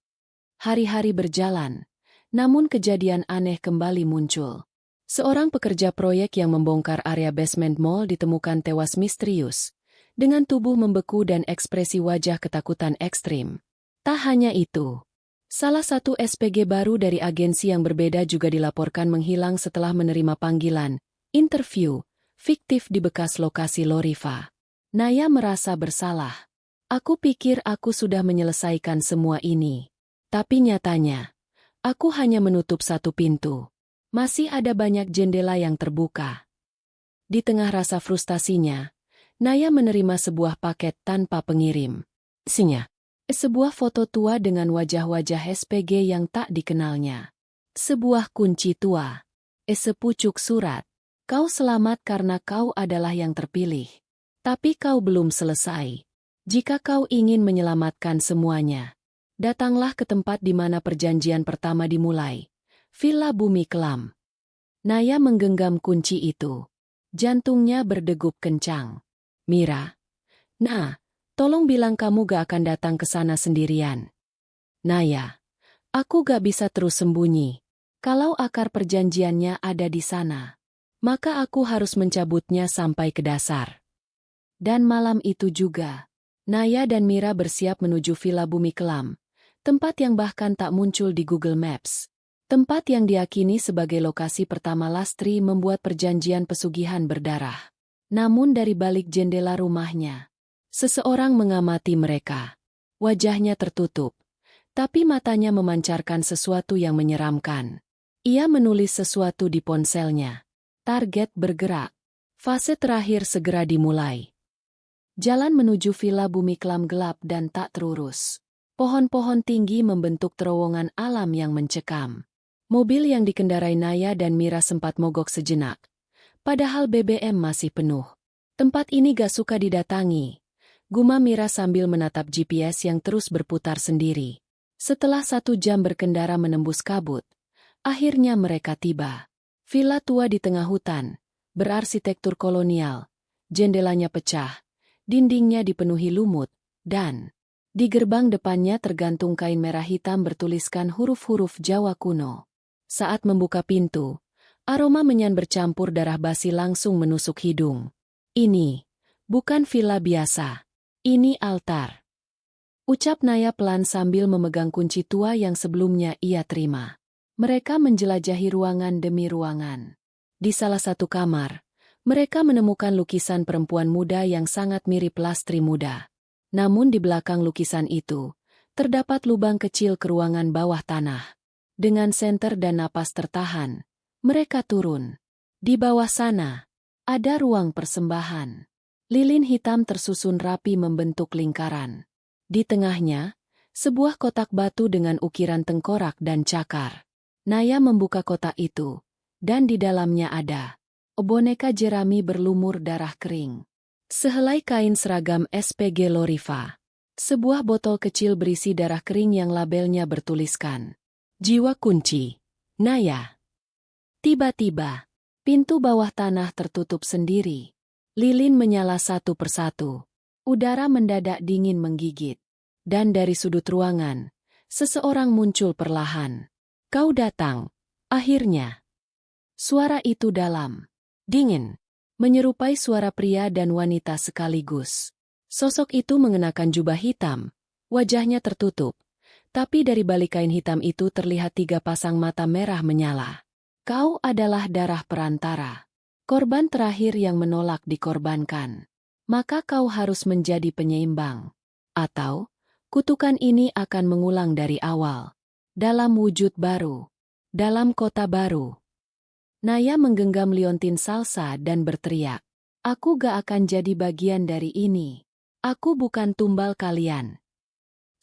Hari-hari berjalan, namun kejadian aneh kembali muncul. Seorang pekerja proyek yang membongkar area basement mall ditemukan tewas misterius, dengan tubuh membeku dan ekspresi wajah ketakutan ekstrim. Tak hanya itu, salah satu SPG baru dari agensi yang berbeda juga dilaporkan menghilang setelah menerima panggilan interview fiktif di bekas lokasi Loriva. Naya merasa bersalah. "Aku pikir aku sudah menyelesaikan semua ini. Tapi nyatanya, aku hanya menutup satu pintu. Masih ada banyak jendela yang terbuka." Di tengah rasa frustasinya, Naya menerima sebuah paket tanpa pengirim. Isinya, sebuah foto tua dengan wajah-wajah SPG yang tak dikenalnya. Sebuah kunci tua. Sepucuk surat. "Kau selamat karena kau adalah yang terpilih. Tapi kau belum selesai. Jika kau ingin menyelamatkan semuanya, datanglah ke tempat di mana perjanjian pertama dimulai. Villa Bumi Kelam." Naya menggenggam kunci itu. Jantungnya berdegup kencang. "Mira, tolong bilang kamu gak akan datang ke sana sendirian." "Naya, aku gak bisa terus sembunyi. Kalau akar perjanjiannya ada di sana, maka aku harus mencabutnya sampai ke dasar." Dan malam itu juga, Naya dan Mira bersiap menuju Villa Bumi Kelam, tempat yang bahkan tak muncul di Google Maps. Tempat yang diyakini sebagai lokasi pertama Lastri membuat perjanjian pesugihan berdarah. Namun dari balik jendela rumahnya, seseorang mengamati mereka. Wajahnya tertutup, tapi matanya memancarkan sesuatu yang menyeramkan. Ia menulis sesuatu di ponselnya. Target bergerak. Fase terakhir segera dimulai. Jalan menuju Villa Bumi Kelam gelap dan tak terurus. Pohon-pohon tinggi membentuk terowongan alam yang mencekam. Mobil yang dikendarai Naya dan Mira sempat mogok sejenak. Padahal BBM masih penuh. "Tempat ini gak suka didatangi," gumam Mira sambil menatap GPS yang terus berputar sendiri. Setelah 1 jam berkendara menembus kabut, akhirnya mereka tiba. Villa tua di tengah hutan, berarsitektur kolonial, jendelanya pecah, dindingnya dipenuhi lumut, dan di gerbang depannya tergantung kain merah hitam bertuliskan huruf-huruf Jawa kuno. Saat membuka pintu, aroma menyan bercampur darah basi langsung menusuk hidung. "Ini bukan villa biasa. Ini altar," ucap Naya pelan sambil memegang kunci tua yang sebelumnya ia terima. Mereka menjelajahi ruangan demi ruangan. Di salah satu kamar, mereka menemukan lukisan perempuan muda yang sangat mirip Lastri muda. Namun di belakang lukisan itu, terdapat lubang kecil ke ruangan bawah tanah. Dengan senter dan napas tertahan, mereka turun. Di bawah sana, ada ruang persembahan. Lilin hitam tersusun rapi membentuk lingkaran. Di tengahnya, sebuah kotak batu dengan ukiran tengkorak dan cakar. Naya membuka kotak itu, dan di dalamnya ada boneka jerami berlumur darah kering. Sehelai kain seragam SPG Loriva. Sebuah botol kecil berisi darah kering yang labelnya bertuliskan "Jiwa Kunci, Naya." Tiba-tiba, pintu bawah tanah tertutup sendiri. Lilin menyala satu persatu. Udara mendadak dingin menggigit. Dan dari sudut ruangan, seseorang muncul perlahan. "Kau datang." Akhirnya. Suara itu dalam, Dingin. Menyerupai suara pria dan wanita sekaligus. Sosok itu mengenakan jubah hitam. Wajahnya tertutup. Tapi dari balik kain hitam itu terlihat 3 pasang mata merah menyala. Kau adalah darah perantara. Korban terakhir yang menolak dikorbankan. Maka kau harus menjadi penyeimbang. Atau, kutukan ini akan mengulang dari awal. Dalam wujud baru. Dalam kota baru. Naya menggenggam liontin salsa dan berteriak. Aku gak akan jadi bagian dari ini. Aku bukan tumbal kalian.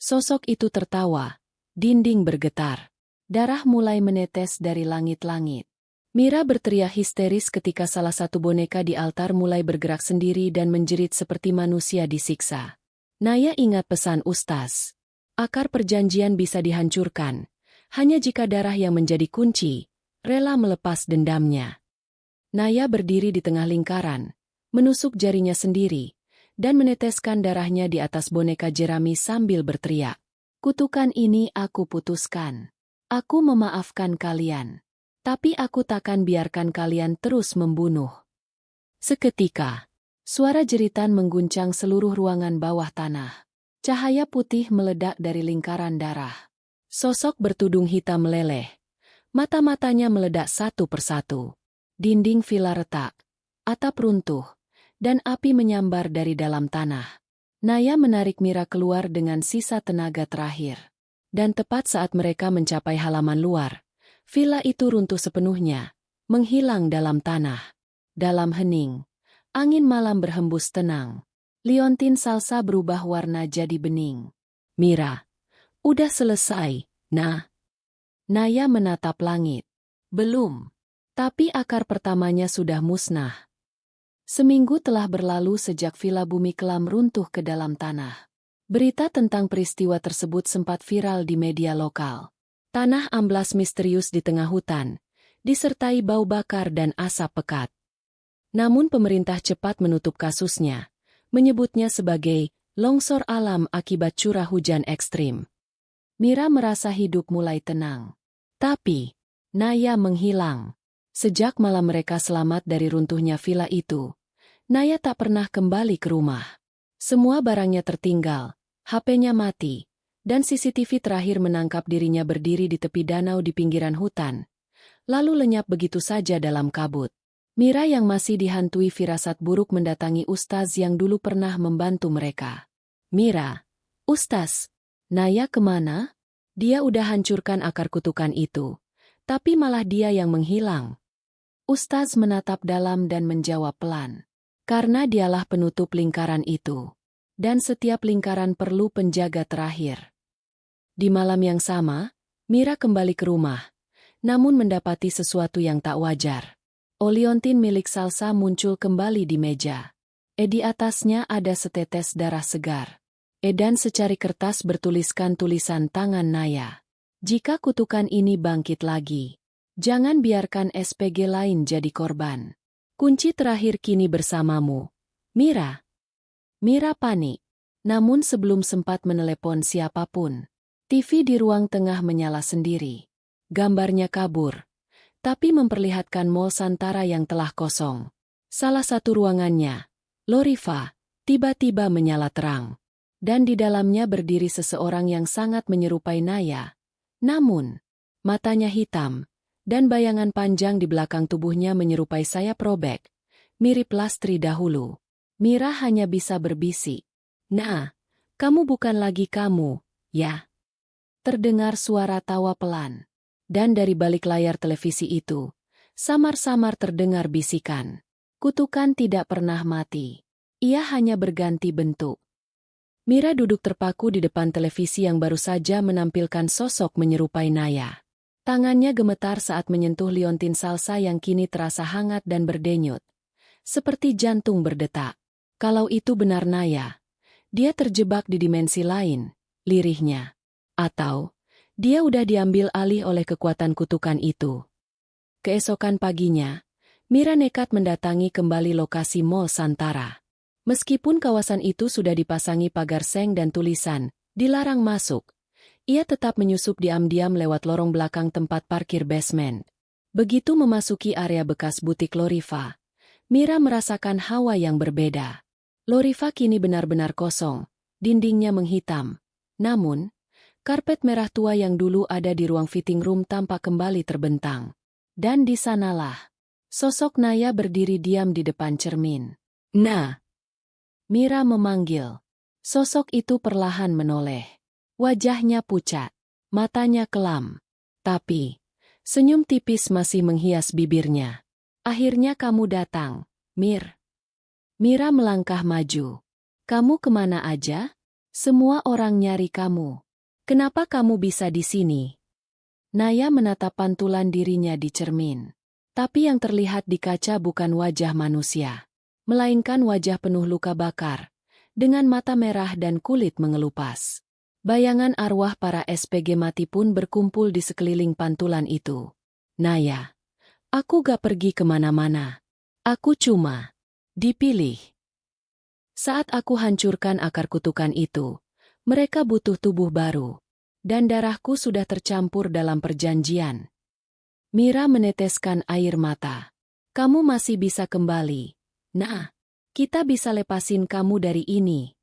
Sosok itu tertawa. Dinding bergetar. Darah mulai menetes dari langit-langit. Mira berteriak histeris ketika salah satu boneka di altar mulai bergerak sendiri dan menjerit seperti manusia disiksa. Naya ingat pesan Ustaz. Akar perjanjian bisa dihancurkan. Hanya jika darah yang menjadi kunci rela melepas dendamnya. Naya berdiri di tengah lingkaran, menusuk jarinya sendiri, dan meneteskan darahnya di atas boneka jerami sambil berteriak. Kutukan ini aku putuskan. Aku memaafkan kalian. Tapi aku takkan biarkan kalian terus membunuh. Seketika, suara jeritan mengguncang seluruh ruangan bawah tanah. Cahaya putih meledak dari lingkaran darah. Sosok bertudung hitam meleleh. Mata-matanya meledak satu persatu. Dinding villa retak, atap runtuh, dan api menyambar dari dalam tanah. Naya menarik Mira keluar dengan sisa tenaga terakhir. Dan tepat saat mereka mencapai halaman luar, villa itu runtuh sepenuhnya, menghilang dalam tanah. Dalam hening, angin malam berhembus tenang. Liontin salsa berubah warna jadi bening. Mira, udah selesai, nah. Naya menatap langit. Belum. Tapi akar pertamanya sudah musnah. Seminggu telah berlalu sejak villa Bumi Kelam runtuh ke dalam tanah. Berita tentang peristiwa tersebut sempat viral di media lokal. Tanah amblas misterius di tengah hutan, disertai bau bakar dan asap pekat. Namun pemerintah cepat menutup kasusnya, menyebutnya sebagai longsor alam akibat curah hujan ekstrim. Mira merasa hidup mulai tenang. Tapi, Naya menghilang. Sejak malam mereka selamat dari runtuhnya villa itu, Naya tak pernah kembali ke rumah. Semua barangnya tertinggal, HP-nya mati, dan CCTV terakhir menangkap dirinya berdiri di tepi danau di pinggiran hutan, lalu lenyap begitu saja dalam kabut. Mira yang masih dihantui firasat buruk mendatangi Ustaz yang dulu pernah membantu mereka. Mira, Ustaz, Naya kemana? Dia udah hancurkan akar kutukan itu, tapi malah dia yang menghilang. Ustaz menatap dalam dan menjawab pelan. Karena dialah penutup lingkaran itu. Dan setiap lingkaran perlu penjaga terakhir. Di malam yang sama, Mira kembali ke rumah, namun mendapati sesuatu yang tak wajar. Oliontin milik Salsa muncul kembali di meja. Di atasnya ada setetes darah segar. Dan secari kertas bertuliskan tulisan tangan Naya. Jika kutukan ini bangkit lagi, jangan biarkan SPG lain jadi korban. Kunci terakhir kini bersamamu, Mira. Mira panik. Namun sebelum sempat menelepon siapapun, TV di ruang tengah menyala sendiri. Gambarnya kabur, tapi memperlihatkan Mall Santara yang telah kosong. Salah satu ruangannya, Loriva, tiba-tiba menyala terang. Dan di dalamnya berdiri seseorang yang sangat menyerupai Naya. Namun, matanya hitam, dan bayangan panjang di belakang tubuhnya menyerupai sayap robek, mirip Lastri dahulu. Mira hanya bisa berbisik. Nah, kamu bukan lagi kamu, ya? Terdengar suara tawa pelan. Dan dari balik layar televisi itu, samar-samar terdengar bisikan. Kutukan tidak pernah mati. Ia hanya berganti bentuk. Mira duduk terpaku di depan televisi yang baru saja menampilkan sosok menyerupai Naya. Tangannya gemetar saat menyentuh liontin salsa yang kini terasa hangat dan berdenyut. Seperti jantung berdetak. Kalau itu benar Naya, dia terjebak di dimensi lain, lirihnya. Atau, dia udah diambil alih oleh kekuatan kutukan itu. Keesokan paginya, Mira nekat mendatangi kembali lokasi Mall Santara. Meskipun kawasan itu sudah dipasangi pagar seng dan tulisan, dilarang masuk, ia tetap menyusup diam-diam lewat lorong belakang tempat parkir basement. Begitu memasuki area bekas butik Loriva, Mira merasakan hawa yang berbeda. Loriva kini benar-benar kosong, dindingnya menghitam. Namun, karpet merah tua yang dulu ada di ruang fitting room tampak kembali terbentang. Dan di sanalah, sosok Naya berdiri diam di depan cermin. "Nah!" Mira memanggil. Sosok itu perlahan menoleh. Wajahnya pucat, matanya kelam. Tapi, senyum tipis masih menghias bibirnya. "Akhirnya kamu datang, Mir." Mira melangkah maju. "Kamu kemana aja? Semua orang nyari kamu. Kenapa kamu bisa di sini?" Naya menatap pantulan dirinya di cermin. Tapi yang terlihat di kaca bukan wajah manusia, melainkan wajah penuh luka bakar, dengan mata merah dan kulit mengelupas. Bayangan arwah para SPG mati pun berkumpul di sekeliling pantulan itu. "Naya, aku gak pergi kemana-mana. Aku cuma dipilih. Saat aku hancurkan akar kutukan itu, mereka butuh tubuh baru. Dan darahku sudah tercampur dalam perjanjian." Mira meneteskan air mata. "Kamu masih bisa kembali. Nah, kita bisa lepasin kamu dari ini."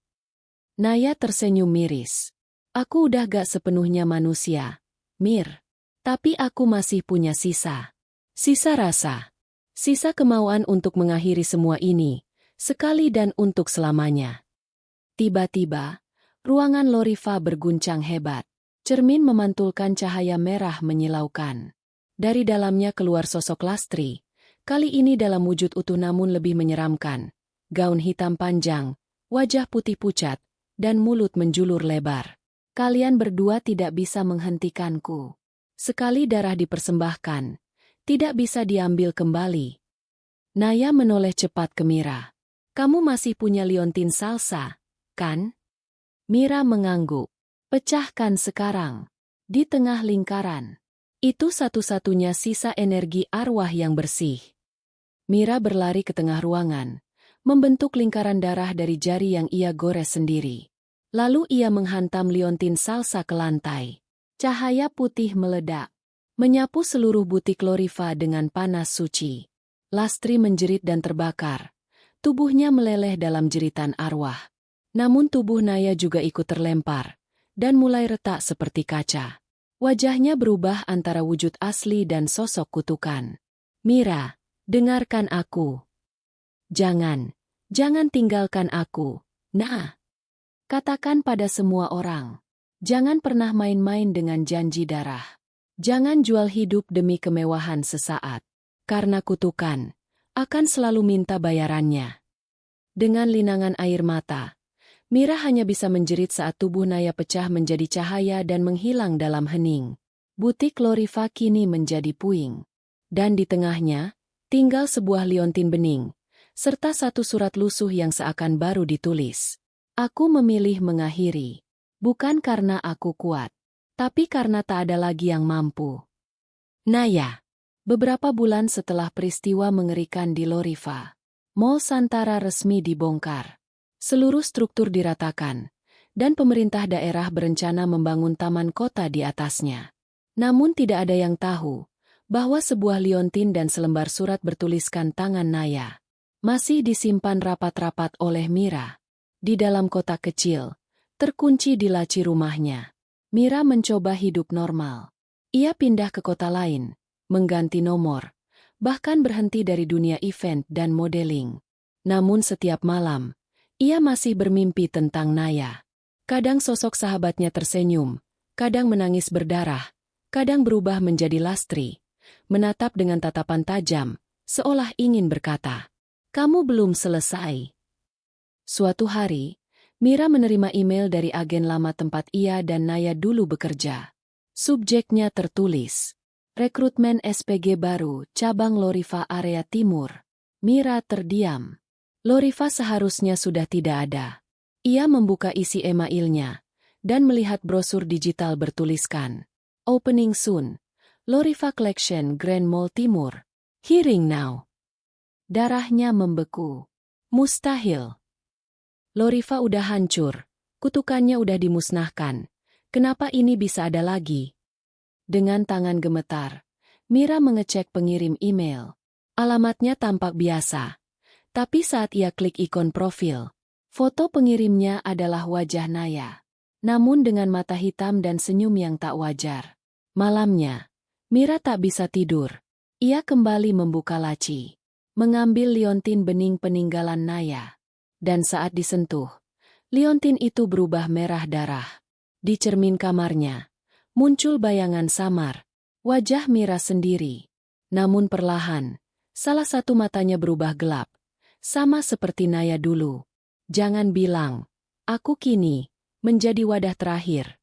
Naya tersenyum miris. "Aku udah gak sepenuhnya manusia, Mir. Tapi aku masih punya sisa. Sisa rasa. Sisa kemauan untuk mengakhiri semua ini, sekali dan untuk selamanya." Tiba-tiba, ruangan Loriva berguncang hebat. Cermin memantulkan cahaya merah menyilaukan. Dari dalamnya keluar sosok Lastri, kali ini dalam wujud utuh namun lebih menyeramkan. Gaun hitam panjang, wajah putih pucat, dan mulut menjulur lebar. "Kalian berdua tidak bisa menghentikanku. Sekali darah dipersembahkan, tidak bisa diambil kembali." Naya menoleh cepat ke Mira. "Kamu masih punya liontin salsa, kan?" Mira mengangguk. "Pecahkan sekarang." Di tengah lingkaran. Itu satu-satunya sisa energi arwah yang bersih. Mira berlari ke tengah ruangan, membentuk lingkaran darah dari jari yang ia gores sendiri. Lalu ia menghantam liontin salsa ke lantai. Cahaya putih meledak, menyapu seluruh butik Loriva dengan panas suci. Lastri menjerit dan terbakar. Tubuhnya meleleh dalam jeritan arwah. Namun tubuh Naya juga ikut terlempar dan mulai retak seperti kaca. Wajahnya berubah antara wujud asli dan sosok kutukan. "Mira, dengarkan aku. Jangan tinggalkan aku. Nah, katakan pada semua orang. Jangan pernah main-main dengan janji darah. Jangan jual hidup demi kemewahan sesaat. Karena kutukan akan selalu minta bayarannya." Dengan linangan air mata, Mira hanya bisa menjerit saat tubuh Naya pecah menjadi cahaya dan menghilang dalam hening. Butik Loriva kini menjadi puing. Dan di tengahnya, tinggal sebuah liontin bening, serta satu surat lusuh yang seakan baru ditulis. "Aku memilih mengakhiri. Bukan karena aku kuat, tapi karena tak ada lagi yang mampu." Naya. Beberapa bulan setelah peristiwa mengerikan di Loriva, Mall Santara resmi dibongkar. Seluruh struktur diratakan, dan pemerintah daerah berencana membangun taman kota di atasnya. Namun tidak ada yang tahu bahwa sebuah liontin dan selembar surat bertuliskan tangan Naya masih disimpan rapat-rapat oleh Mira. Di dalam kotak kecil, terkunci di laci rumahnya, Mira mencoba hidup normal. Ia pindah ke kota lain, mengganti nomor, bahkan berhenti dari dunia event dan modeling. Namun setiap malam, ia masih bermimpi tentang Naya. Kadang sosok sahabatnya tersenyum, kadang menangis berdarah, kadang berubah menjadi Lastri, menatap dengan tatapan tajam, seolah ingin berkata, "Kamu belum selesai." Suatu hari, Mira menerima email dari agen lama tempat ia dan Naya dulu bekerja. Subjeknya tertulis, "Rekrutmen SPG baru, cabang Loriva area timur." Mira terdiam. Loriva seharusnya sudah tidak ada. Ia membuka isi emailnya dan melihat brosur digital bertuliskan, "Opening soon. Loriva Collection Grand Mall Timur. Hearing now." Darahnya membeku. Mustahil. Loriva udah hancur. Kutukannya udah dimusnahkan. Kenapa ini bisa ada lagi? Dengan tangan gemetar, Mira mengecek pengirim email. Alamatnya tampak biasa. Tapi saat ia klik ikon profil, foto pengirimnya adalah wajah Naya. Namun dengan mata hitam dan senyum yang tak wajar. Malamnya, Mira tak bisa tidur. Ia kembali membuka laci, mengambil liontin bening peninggalan Naya. Dan saat disentuh, liontin itu berubah merah darah. Di cermin kamarnya, muncul bayangan samar, wajah Mira sendiri. Namun perlahan, salah satu matanya berubah gelap, sama seperti Naya dulu. Jangan bilang, aku kini menjadi wadah terakhir.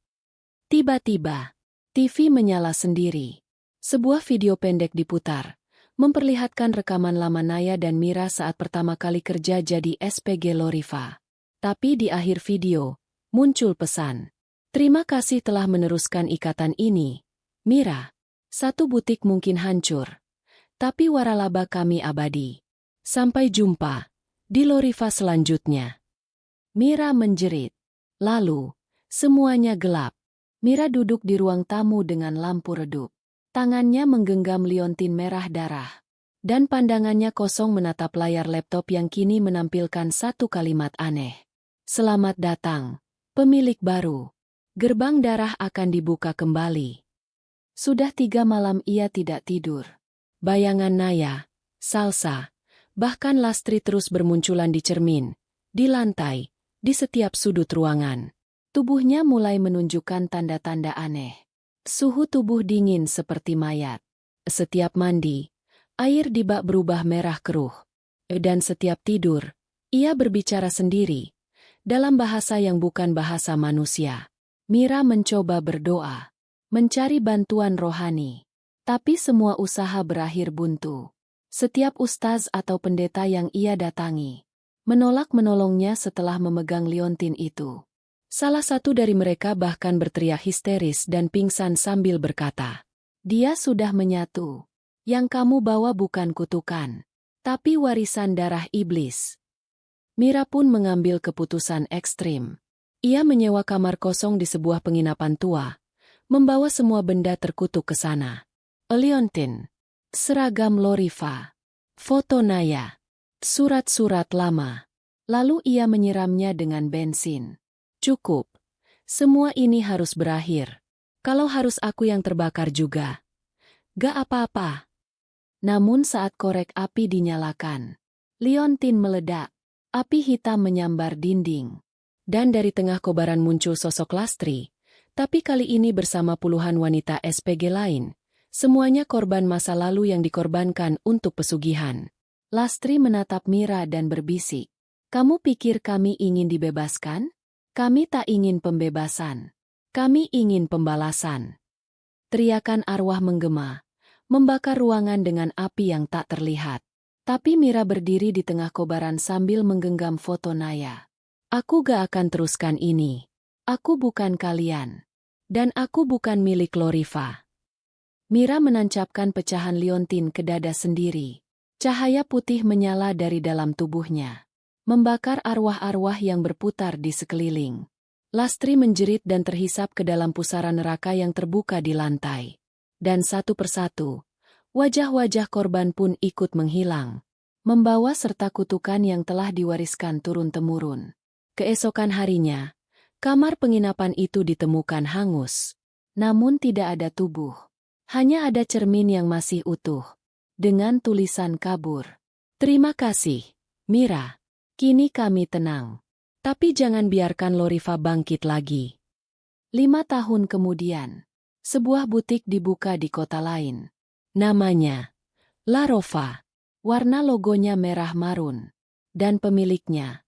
Tiba-tiba, TV menyala sendiri. Sebuah video pendek diputar, memperlihatkan rekaman lama Naya dan Mira saat pertama kali kerja jadi SPG Loriva. Tapi di akhir video, muncul pesan. Terima kasih telah meneruskan ikatan ini, Mira. Satu butik mungkin hancur, tapi waralaba kami abadi. Sampai jumpa di Loriva selanjutnya. Mira menjerit. Lalu, semuanya gelap. Mira duduk di ruang tamu dengan lampu redup. Tangannya menggenggam liontin merah darah. Dan pandangannya kosong menatap layar laptop yang kini menampilkan satu kalimat aneh. Selamat datang, pemilik baru. Gerbang darah akan dibuka kembali. Sudah 3 malam ia tidak tidur. Bayangan Naya, Salsa, bahkan Lastri terus bermunculan di cermin, di lantai, di setiap sudut ruangan. Tubuhnya mulai menunjukkan tanda-tanda aneh. Suhu tubuh dingin seperti mayat. Setiap mandi, air di bak berubah merah keruh. Dan setiap tidur, ia berbicara sendiri, dalam bahasa yang bukan bahasa manusia. Mira mencoba berdoa, mencari bantuan rohani. Tapi semua usaha berakhir buntu. Setiap ustaz atau pendeta yang ia datangi, menolak menolongnya setelah memegang liontin itu. Salah satu dari mereka bahkan berteriak histeris dan pingsan sambil berkata, "Dia sudah menyatu. Yang kamu bawa bukan kutukan, tapi warisan darah iblis." Mira pun mengambil keputusan ekstrim. Ia menyewa kamar kosong di sebuah penginapan tua, membawa semua benda terkutuk ke sana. Liontin, seragam Loriva, foto Naya, surat-surat lama. Lalu ia menyiramnya dengan bensin. Cukup. Semua ini harus berakhir. Kalau harus aku yang terbakar juga, gak apa-apa. Namun saat korek api dinyalakan, liontin meledak. Api hitam menyambar dinding. Dan dari tengah kobaran muncul sosok Lastri, tapi kali ini bersama puluhan wanita SPG lain. Semuanya korban masa lalu yang dikorbankan untuk pesugihan. Lastri menatap Mira dan berbisik, "Kamu pikir kami ingin dibebaskan? Kami tak ingin pembebasan. Kami ingin pembalasan." Teriakan arwah menggema, membakar ruangan dengan api yang tak terlihat. Tapi Mira berdiri di tengah kobaran sambil menggenggam foto Naya. "Aku gak akan teruskan ini. Aku bukan kalian. Dan aku bukan milik Loriva." Mira menancapkan pecahan liontin ke dada sendiri. Cahaya putih menyala dari dalam tubuhnya, membakar arwah-arwah yang berputar di sekeliling. Lastri menjerit dan terhisap ke dalam pusaran neraka yang terbuka di lantai. Dan satu persatu, wajah-wajah korban pun ikut menghilang, membawa serta kutukan yang telah diwariskan turun-temurun. Keesokan harinya, kamar penginapan itu ditemukan hangus. Namun tidak ada tubuh. Hanya ada cermin yang masih utuh, dengan tulisan kabur. "Terima kasih, Mira. Kini kami tenang. Tapi jangan biarkan Loriva bangkit lagi." 5 tahun kemudian, sebuah butik dibuka di kota lain. Namanya La Rova. Warna logonya merah marun. Dan pemiliknya,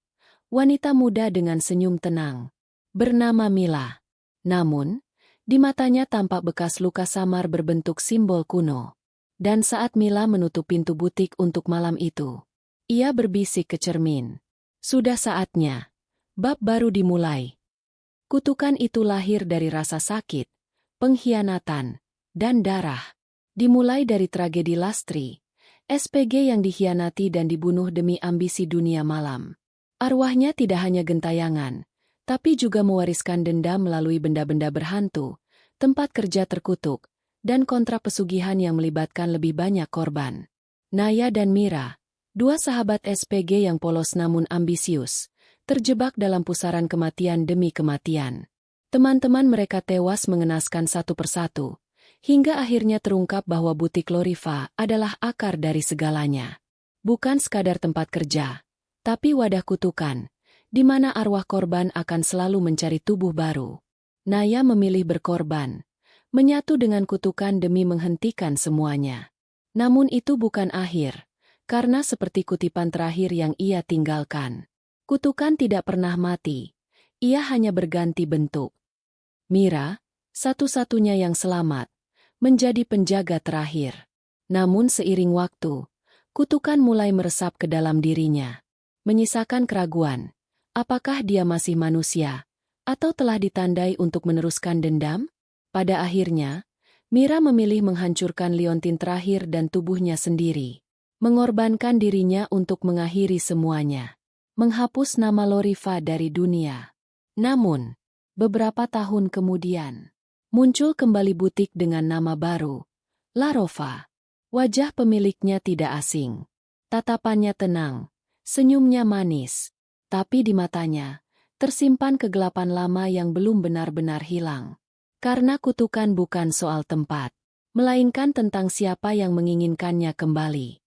wanita muda dengan senyum tenang, bernama Mila. Namun, di matanya tampak bekas luka samar berbentuk simbol kuno. Dan saat Mila menutup pintu butik untuk malam itu, ia berbisik ke cermin, "Sudah saatnya. Bab baru dimulai." Kutukan itu lahir dari rasa sakit, pengkhianatan, dan darah. Dimulai dari tragedi Lastri, SPG yang dikhianati dan dibunuh demi ambisi dunia malam. Arwahnya tidak hanya gentayangan, tapi juga mewariskan dendam melalui benda-benda berhantu, tempat kerja terkutuk, dan kontrak pesugihan yang melibatkan lebih banyak korban. Naya dan Mira, Dua sahabat SPG yang polos namun ambisius, terjebak dalam pusaran kematian demi kematian. Teman-teman mereka tewas mengenaskan satu persatu, hingga akhirnya terungkap bahwa butik Loriva adalah akar dari segalanya. Bukan sekadar tempat kerja, tapi wadah kutukan, di mana arwah korban akan selalu mencari tubuh baru. Naya memilih berkorban, menyatu dengan kutukan demi menghentikan semuanya. Namun itu bukan akhir, karena seperti kutipan terakhir yang ia tinggalkan. Kutukan tidak pernah mati, ia hanya berganti bentuk. Mira, satu-satunya yang selamat, menjadi penjaga terakhir. Namun seiring waktu, kutukan mulai meresap ke dalam dirinya, menyisakan keraguan. Apakah dia masih manusia, atau telah ditandai untuk meneruskan dendam? Pada akhirnya, Mira memilih menghancurkan liontin terakhir dan tubuhnya sendiri, mengorbankan dirinya untuk mengakhiri semuanya, menghapus nama Loriva dari dunia. Namun, beberapa tahun kemudian, muncul kembali butik dengan nama baru, Larova. Wajah pemiliknya tidak asing. Tatapannya tenang, senyumnya manis. Tapi di matanya, tersimpan kegelapan lama yang belum benar-benar hilang. Karena kutukan bukan soal tempat, melainkan tentang siapa yang menginginkannya kembali.